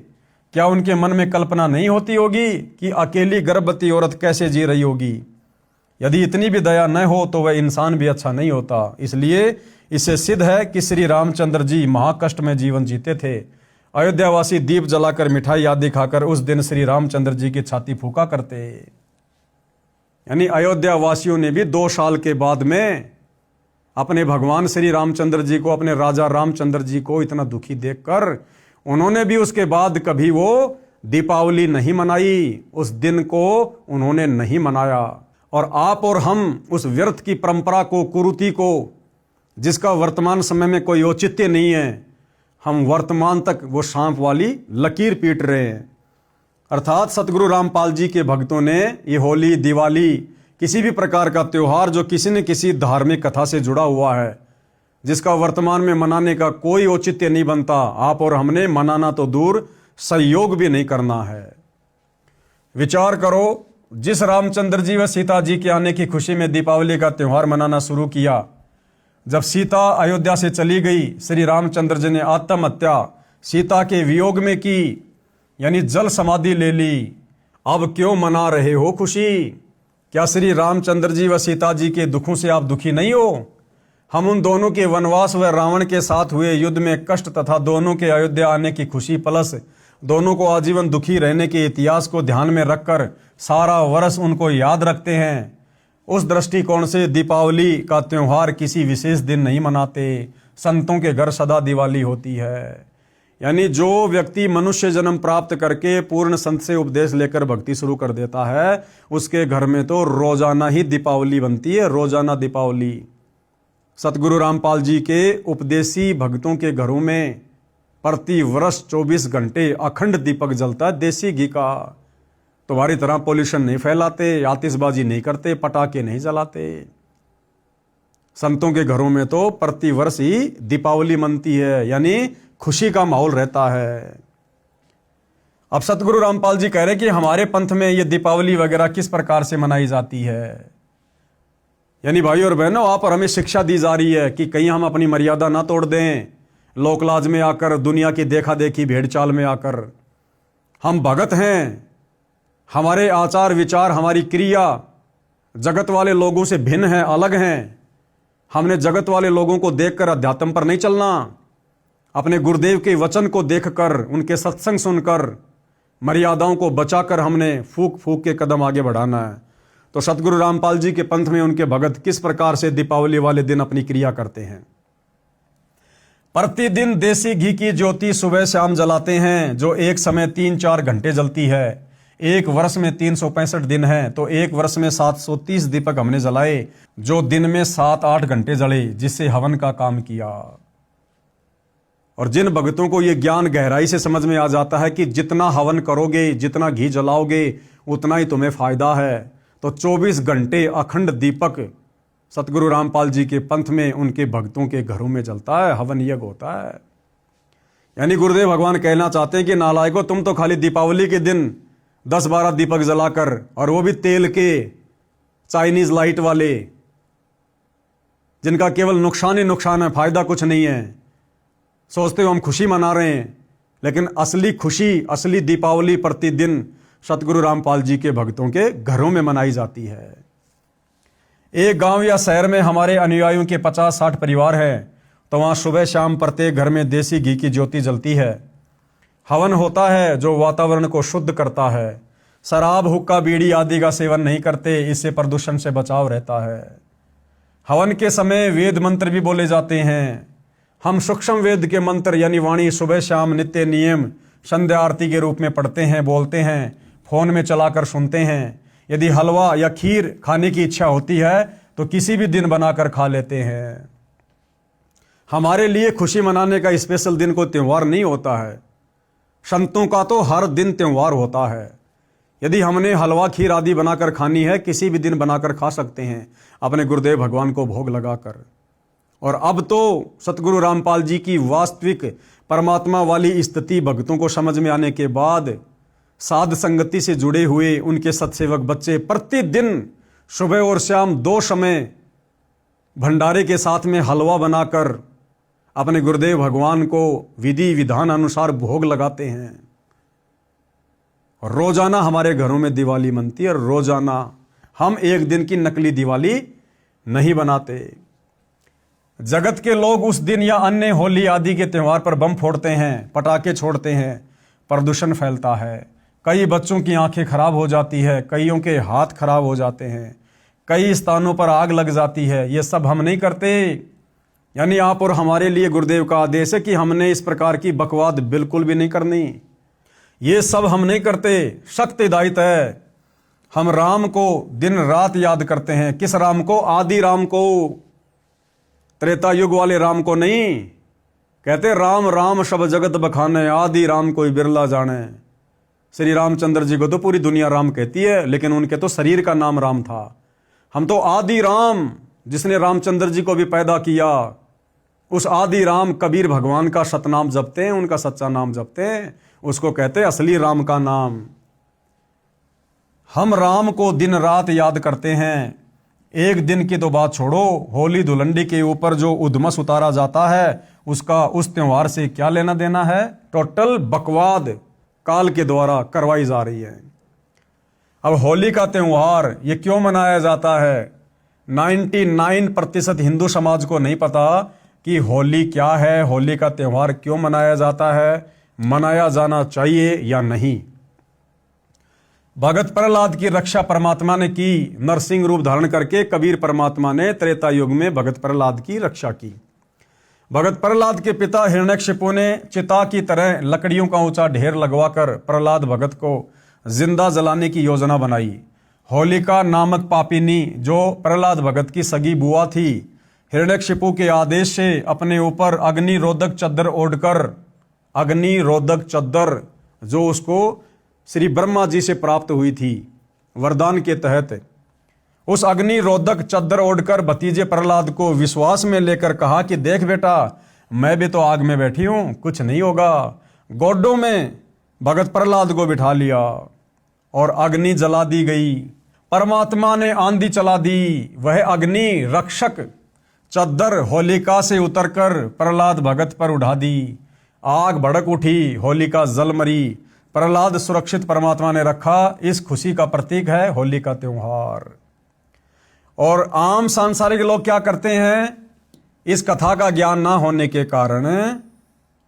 क्या उनके मन में कल्पना नहीं होती होगी कि अकेली गर्भवती औरत कैसे जी रही होगी? यदि इतनी भी दया न हो तो वह इंसान भी अच्छा नहीं होता। इसलिए इससे सिद्ध है कि श्री रामचंद्र जी महाकष्ट में जीवन जीते थे। अयोध्यावासी दीप जलाकर, मिठाई आदि खाकर उस दिन श्री रामचंद्र जी की छाती फूका करते। यानी अयोध्या वासियों ने भी 2 साल के बाद में अपने भगवान श्री रामचंद्र जी को, अपने राजा रामचंद्र जी को इतना दुखी देखकर उन्होंने भी उसके बाद कभी वो दीपावली नहीं मनाई, उस दिन को उन्होंने नहीं मनाया। और आप और हम उस व्यर्थ की परंपरा को, कुरीति को, जिसका वर्तमान समय में कोई औचित्य नहीं है, हम वर्तमान तक वो सांप वाली लकीर पीट रहे हैं। अर्थात सतगुरु रामपाल जी के भक्तों ने ये होली, दिवाली, किसी भी प्रकार का त्योहार जो किसी न किसी धार्मिक कथा से जुड़ा हुआ है, जिसका वर्तमान में मनाने का कोई औचित्य नहीं बनता, आप और हमने मनाना तो दूर, सहयोग भी नहीं करना है। विचार करो, जिस रामचंद्र जी व सीता जी के आने की खुशी में दीपावली का त्योहार मनाना शुरू किया, जब सीता अयोध्या से चली गई, श्री रामचंद्र जी ने आत्महत्या सीता के वियोग में की, यानी जल समाधि ले ली। अब क्यों मना रहे हो खुशी? क्या श्री रामचंद्र जी व सीता जी के दुखों से आप दुखी नहीं हो? हम उन दोनों के वनवास व रावण के साथ हुए युद्ध में कष्ट तथा दोनों के अयोध्या आने की खुशी प्लस दोनों को आजीवन दुखी रहने के इतिहास को ध्यान में रखकर सारा वर्ष उनको याद रखते हैं। उस दृष्टिकोण से दीपावली का त्योहार किसी विशेष दिन नहीं मनाते। संतों के घर सदा दिवाली होती है। यानी जो व्यक्ति मनुष्य जन्म प्राप्त करके पूर्ण संत से उपदेश लेकर भक्ति शुरू कर देता है, उसके घर में तो रोजाना ही दीपावली बनती है, रोजाना दीपावली। सतगुरु रामपाल जी के उपदेशी भक्तों के घरों में प्रति वर्ष 24 घंटे अखंड दीपक जलता है, देसी घी का। तुम्हारी तरह पोल्यूशन नहीं फैलाते, आतिशबाजी नहीं करते, पटाखे नहीं जलाते। संतों के घरों में तो प्रति वर्ष ही दीपावली मनती है, यानी खुशी का माहौल रहता है। अब सतगुरु रामपाल जी कह रहे कि हमारे पंथ में ये दीपावली वगैरह किस प्रकार से मनाई जाती है। यानी भाई और बहनों, आप और हमें शिक्षा दी जा रही है कि कहीं हम अपनी मर्यादा ना तोड़ दें, लोकलाज में आकर, दुनिया की देखा देखी भेड़ चाल में आकर। हम भगत हैं, हमारे आचार विचार, हमारी क्रिया जगत वाले लोगों से भिन्न है, अलग हैं। हमने जगत वाले लोगों को देखकर अध्यात्म पर नहीं चलना, अपने गुरुदेव के वचन को देखकर, उनके सत्संग सुनकर, मर्यादाओं को बचाकर हमने फूक फूक के कदम आगे बढ़ाना है। तो सतगुरु रामपाल जी के पंथ में उनके भगत किस प्रकार से दीपावली वाले दिन अपनी क्रिया करते हैं। प्रतिदिन देसी घी की ज्योति सुबह शाम जलाते हैं, जो एक समय 3-4 घंटे जलती है। एक वर्ष में 365 दिन है, तो एक वर्ष में 730 दीपक हमने जलाए, जो दिन में 7-8 घंटे जले, जिससे हवन का काम किया। और जिन भक्तों को यह ज्ञान गहराई से समझ में आ जाता है कि जितना हवन करोगे, जितना घी जलाओगे, उतना ही तुम्हें फायदा है, तो 24 घंटे अखंड दीपक सतगुरु रामपाल जी के पंथ में उनके भक्तों के घरों में जलता है, हवन यज्ञ होता है। यानी गुरुदेव भगवान कहना चाहते हैं कि नालायकों, तुम तो खाली दीपावली के दिन 10-12 दीपक जलाकर, और वो भी तेल के, चाइनीज लाइट वाले, जिनका केवल नुकसान ही नुकसान है, फायदा कुछ नहीं है, सोचते हो हम खुशी मना रहे हैं। लेकिन असली खुशी, असली दीपावली प्रतिदिन सतगुरु रामपाल जी के भक्तों के घरों में मनाई जाती है। एक गांव या शहर में हमारे अनुयायियों के 50-60 परिवार हैं, तो वहां सुबह शाम प्रत्येक घर में देसी घी की ज्योति जलती है। हवन होता है जो वातावरण को शुद्ध करता है। शराब, हुक्का, बीड़ी आदि का सेवन नहीं करते, इससे प्रदूषण से बचाव रहता है। हवन के समय वेद मंत्र भी बोले जाते हैं। हम सूक्ष्म वेद के मंत्र यानी वाणी सुबह शाम नित्य नियम संध्या आरती के रूप में पढ़ते हैं, बोलते हैं, फोन में चलाकर सुनते हैं। यदि हलवा या खीर खाने की इच्छा होती है तो किसी भी दिन बनाकर खा लेते हैं। हमारे लिए खुशी मनाने का स्पेशल दिन कोई त्यौहार नहीं होता है। संतों का तो हर दिन त्यौहार होता है। यदि हमने हलवा खीर आदि बनाकर खानी है, किसी भी दिन बनाकर खा सकते हैं अपने गुरुदेव भगवान को भोग लगाकर। और अब तो सतगुरु रामपाल जी की वास्तविक परमात्मा वाली स्थिति भक्तों को समझ में आने के बाद साध संगति से जुड़े हुए उनके सत्सेवक बच्चे प्रतिदिन सुबह और शाम 2 समय भंडारे के साथ में हलवा बनाकर अपने गुरुदेव भगवान को विधि विधान अनुसार भोग लगाते हैं। और रोजाना हमारे घरों में दिवाली मनती है। और रोजाना हम एक दिन की नकली दिवाली नहीं बनाते। जगत के लोग उस दिन या अन्य होली आदि के त्यौहार पर बम फोड़ते हैं, पटाखे छोड़ते हैं, प्रदूषण फैलता है। कई बच्चों की आंखें खराब हो जाती है, कईयों के हाथ खराब हो जाते हैं, कई स्थानों पर आग लग जाती है। ये सब हम नहीं करते। यानी आप और हमारे लिए गुरुदेव का आदेश है कि हमने इस प्रकार की बकवाद बिल्कुल भी नहीं करनी। ये सब हम नहीं करते। शक्तिदायित्व है। हम राम को दिन रात याद करते हैं। किस राम को? आदि राम को, त्रेता युग वाले राम को नहीं। कहते राम राम सब जगत बखाने, आदि राम कोई बिरला जाने। श्री रामचंद्र जी को तो पूरी दुनिया राम कहती है, लेकिन उनके तो शरीर का नाम राम था। हम तो आदि राम, जिसने रामचंद्र जी को भी पैदा किया, उस आदि राम कबीर भगवान का सतनाम जपते हैं, उनका सच्चा नाम जपते हैं। उसको कहते हैं असली राम का नाम। हम राम को दिन रात याद करते हैं। एक दिन की तो बात छोड़ो, होली धुलंडी के ऊपर जो उद्मस उतारा जाता है, उसका उस त्योहार से क्या लेना देना है? टोटल बकवाद काल के द्वारा करवाई जा रही है। अब होली का त्यौहार ये क्यों मनाया जाता है? 99% हिंदू समाज को नहीं पता कि होली क्या है, होली का त्यौहार क्यों मनाया जाता है, मनाया जाना चाहिए या नहीं। भगत प्रहलाद की रक्षा परमात्मा ने की। नरसिंह रूप धारण करके कबीर परमात्मा ने त्रेता युग में भगत प्रहलाद की रक्षा की। भगत प्रहलाद के पिता हिरण्यकशिपु ने चिता की तरह लकड़ियों का ऊंचा ढेर लगवाकर प्रहलाद भगत को जिंदा जलाने की योजना बनाई। होलिका नामक पापिनी, जो प्रहलाद भगत की सगी बुआ थी, हिरण्यकशिपु के आदेश से अपने ऊपर अग्निरोधक चद्दर ओढ़कर, अग्निरोधक चद्दर जो उसको श्री ब्रह्मा जी से प्राप्त हुई थी वरदान के तहत, उस अग्निरोधक चद्दर ओढ़कर भतीजे प्रहलाद को विश्वास में लेकर कहा कि देख बेटा, मैं भी तो आग में बैठी हूं, कुछ नहीं होगा। गोडों में भगत प्रहलाद को बिठा लिया और अग्नि जला दी गई। परमात्मा ने आंधी चला दी। वह अग्नि रक्षक चद्दर होलिका से उतरकर प्रहलाद भगत पर उड़ा दी। आग भड़क उठी, होलिका जल मरी। प्रहलाद सुरक्षित परमात्मा ने रखा। इस खुशी का प्रतीक है होली का त्योहार। और आम सांसारिक लोग क्या करते हैं? इस कथा का ज्ञान ना होने के कारण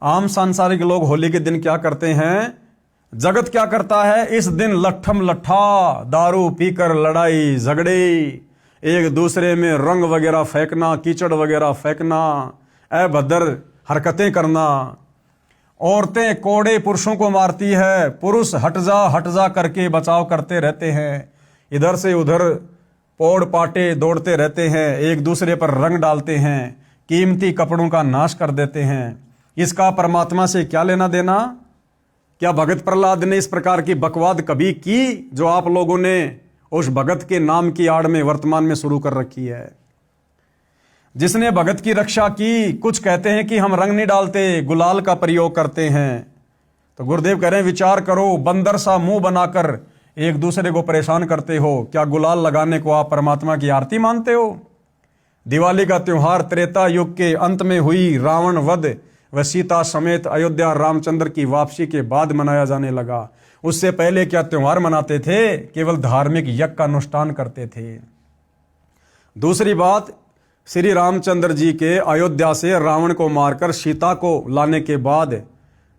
आम सांसारिक लोग होली के दिन क्या करते हैं? जगत क्या करता है? इस दिन लट्ठम लट्ठा दारू पीकर लड़ाई झगड़े, एक दूसरे में रंग वगैरह फेंकना, कीचड़ वगैरह फेंकना, अभद्र हरकतें करना। औरतें कोड़े पुरुषों को मारती है, पुरुष हट जा करके बचाव करते रहते हैं। इधर से उधर पोड़ पाटे दौड़ते रहते हैं, एक दूसरे पर रंग डालते हैं, कीमती कपड़ों का नाश कर देते हैं। इसका परमात्मा से क्या लेना देना? क्या भगत प्रहलाद ने इस प्रकार की बकवाद कभी की जो आप लोगों ने उस भगत के नाम की आड़ में वर्तमान में शुरू कर रखी है? जिसने भगत की रक्षा की, कुछ कहते हैं कि हम रंग नहीं डालते, गुलाल का प्रयोग करते हैं। तो गुरुदेव कह रहे हैं विचार करो, बंदर सा मुंह बनाकर एक दूसरे को परेशान करते हो, क्या गुलाल लगाने को आप परमात्मा की आरती मानते हो? दिवाली का त्योहार त्रेता युग के अंत में हुई रावण वध व सीता समेत अयोध्या रामचंद्र की वापसी के बाद मनाया जाने लगा। उससे पहले क्या त्योहार मनाते थे? केवल धार्मिक यज्ञ का अनुष्ठान करते थे। दूसरी बात, श्री रामचंद्र जी के अयोध्या से रावण को मारकर सीता को लाने के बाद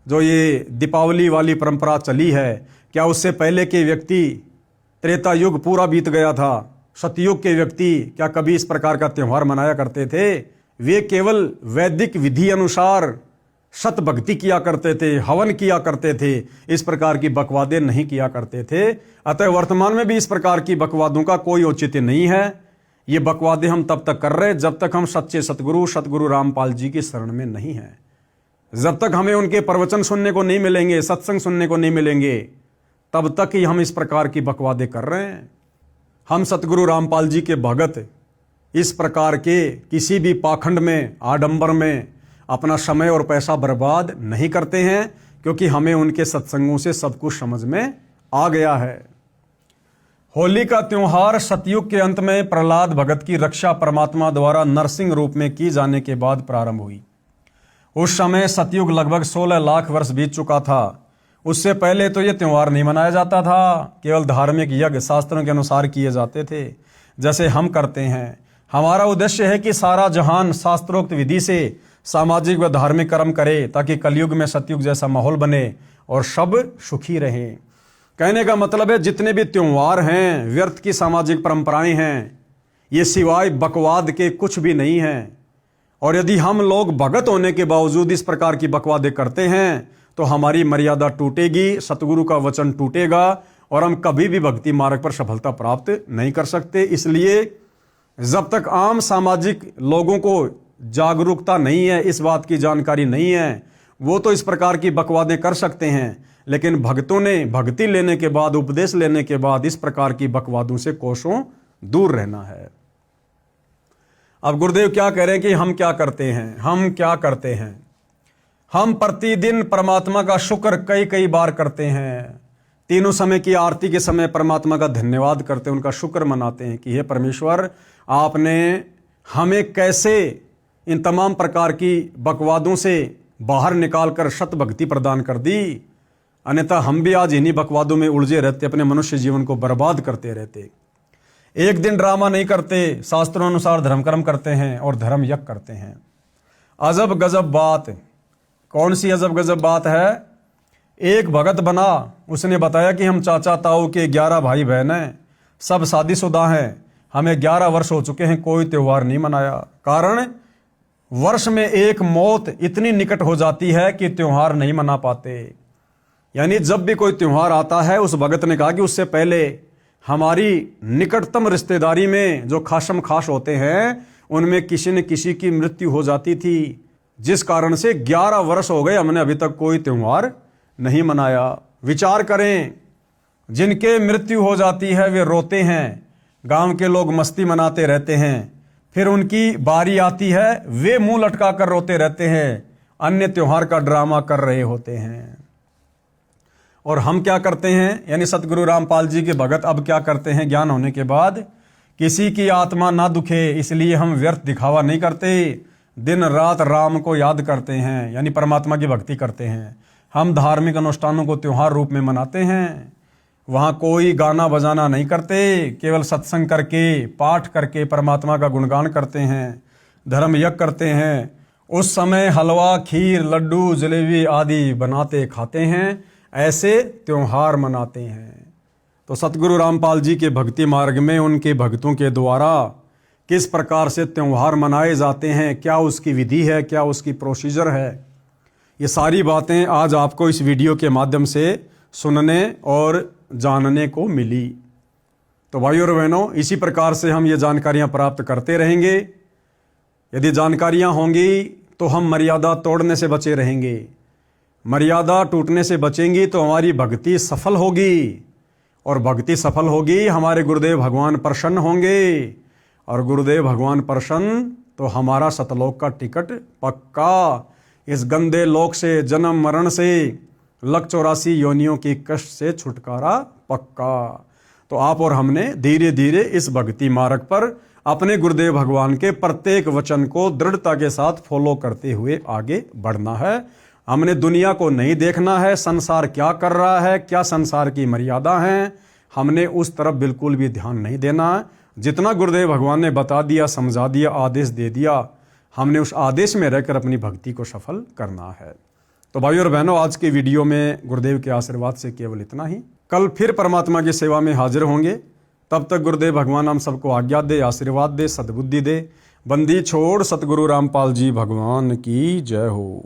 जो ये दीपावली वाली परंपरा चली है, क्या उससे पहले के व्यक्ति, त्रेता युग पूरा बीत गया था, सतयुग के व्यक्ति क्या कभी इस प्रकार का त्यौहार मनाया करते थे? वे केवल वैदिक विधि अनुसार सत भक्ति किया करते थे, हवन किया करते थे, इस प्रकार की बकवादें नहीं किया करते थे। अतः वर्तमान में भी इस प्रकार की बकवादों का कोई औचित्य नहीं है। ये बकवादें हम तब तक कर रहे जब तक हम सच्चे सतगुरु रामपाल जी की शरण में नहीं हैं। जब तक हमें उनके प्रवचन सुनने को नहीं मिलेंगे, सत्संग सुनने को नहीं मिलेंगे, तब तक ही हम इस प्रकार की बकवादें कर रहे हैं। हम सतगुरु रामपाल जी के भगत इस प्रकार के किसी भी पाखंड में, आडंबर में अपना समय और पैसा बर्बाद नहीं करते हैं, क्योंकि हमें उनके सत्संगों से सब कुछ समझ में आ गया है। होली का त्योहार सतयुग के अंत में प्रहलाद भगत की रक्षा परमात्मा द्वारा नरसिंह रूप में की जाने के बाद प्रारंभ हुई। उस समय सतयुग लगभग 16 लाख वर्ष बीत चुका था। उससे पहले तो यह त्योहार नहीं मनाया जाता था, केवल धार्मिक यज्ञ शास्त्रों के अनुसार किए जाते थे, जैसे हम करते हैं। हमारा उद्देश्य है कि सारा जहान शास्त्रोक्त विधि से सामाजिक व धार्मिक कर्म करे, ताकि कलयुग में सतयुग जैसा माहौल बने और सब सुखी रहें। कहने का मतलब है जितने भी त्योहार हैं, व्यर्थ की सामाजिक परंपराएं हैं, ये सिवाय बकवाद के कुछ भी नहीं हैं। और यदि हम लोग भगत होने के बावजूद इस प्रकार की बकवादें करते हैं तो हमारी मर्यादा टूटेगी, सतगुरु का वचन टूटेगा और हम कभी भी भक्ति मार्ग पर सफलता प्राप्त नहीं कर सकते। इसलिए जब तक आम सामाजिक लोगों को जागरूकता नहीं है, इस बात की जानकारी नहीं है, वो तो इस प्रकार की बकवादें कर सकते हैं, लेकिन भक्तों ने भक्ति लेने के बाद, उपदेश लेने के बाद इस प्रकार की बकवादों से कोसों दूर रहना है। अब गुरुदेव क्या कह रहे हैं कि हम क्या करते हैं? हम क्या करते हैं? हम प्रतिदिन परमात्मा का शुक्र कई कई बार करते हैं। तीनों समय की आरती के समय परमात्मा का धन्यवाद करते हैं, उनका शुक्र मनाते हैं कि हे परमेश्वर, आपने हमें कैसे इन तमाम प्रकार की बकवादों से बाहर निकालकर सत भक्ति प्रदान कर दी, अन्यथा हम भी आज इन्हीं बकवादों में उलझे रहते, अपने मनुष्य जीवन को बर्बाद करते रहते। एक दिन ड्रामा नहीं करते, शास्त्रों अनुसार धर्म कर्म करते हैं और धर्म यज्ञ करते हैं। अजब गजब बात। कौन सी अजब गजब बात है? एक भगत बना, उसने बताया कि हम चाचा ताऊ के 11 भाई बहन हैं, सब शादीशुदा हैं, हमें 11 वर्ष हो चुके हैं, कोई त्योहार नहीं मनाया। कारण वर्ष में एक मौत इतनी निकट हो जाती है कि त्योहार नहीं मना पाते। यानी जब भी कोई त्योहार आता है, उस भगत ने कहा कि उससे पहले हमारी निकटतम रिश्तेदारी में जो खासम खास होते हैं, उनमें किसी न किसी की मृत्यु हो जाती थी, जिस कारण से 11 वर्ष हो गए हमने अभी तक कोई त्योहार नहीं मनाया। विचार करें, जिनके मृत्यु हो जाती है वे रोते हैं, गांव के लोग मस्ती मनाते रहते हैं, फिर उनकी बारी आती है, वे मुंह लटका कर रोते रहते हैं, अन्य त्योहार का ड्रामा कर रहे होते हैं। और हम क्या करते हैं? यानी सतगुरु रामपाल जी के भगत अब क्या करते हैं? ज्ञान होने के बाद किसी की आत्मा ना दुखे, इसलिए हम व्यर्थ दिखावा नहीं करते, दिन रात राम को याद करते हैं, यानी परमात्मा की भक्ति करते हैं। हम धार्मिक अनुष्ठानों को त्योहार रूप में मनाते हैं, वहाँ कोई गाना बजाना नहीं करते, केवल सत्संग करके, पाठ करके परमात्मा का गुणगान करते हैं, धर्म यज्ञ करते हैं। उस समय हलवा, खीर, लड्डू, जलेबी आदि बनाते खाते हैं, ऐसे त्योहार मनाते हैं। तो सतगुरु रामपाल जी के भक्ति मार्ग में उनके भक्तों के द्वारा किस प्रकार से त्योहार मनाए जाते हैं, क्या उसकी विधि है, क्या उसकी प्रोसीजर है, ये सारी बातें आज आपको इस वीडियो के माध्यम से सुनने और जानने को मिली। तो भाइयों और बहनों, इसी प्रकार से हम ये जानकारियाँ प्राप्त करते रहेंगे। यदि जानकारियाँ होंगी तो हम मर्यादा तोड़ने से बचे रहेंगे, मर्यादा टूटने से बचेंगी तो हमारी भक्ति सफल होगी, और भक्ति सफल होगी, हमारे गुरुदेव भगवान प्रसन्न होंगे, और गुरुदेव भगवान प्रसन्न तो हमारा सतलोक का टिकट पक्का। इस गंदे लोक से, जन्म मरण से, लख 84 योनियों की कष्ट से छुटकारा पक्का। तो आप और हमने धीरे धीरे इस भक्ति मार्ग पर अपने गुरुदेव भगवान के प्रत्येक वचन को दृढ़ता के साथ फॉलो करते हुए आगे बढ़ना है। हमने दुनिया को नहीं देखना है, संसार क्या कर रहा है, क्या संसार की मर्यादा है, हमने उस तरफ बिल्कुल भी ध्यान नहीं देना है। जितना गुरुदेव भगवान ने बता दिया, समझा दिया, आदेश दे दिया, हमने उस आदेश में रहकर अपनी भक्ति को सफल करना है। तो भाइयों और बहनों, आज के वीडियो में गुरुदेव के आशीर्वाद से केवल इतना ही। कल फिर परमात्मा की सेवा में हाजिर होंगे। तब तक गुरुदेव भगवान हम सबको आज्ञा दे, आशीर्वाद दे, सद्बुद्धि दे। बंदी छोड़ सतगुरु रामपाल जी भगवान की जय हो।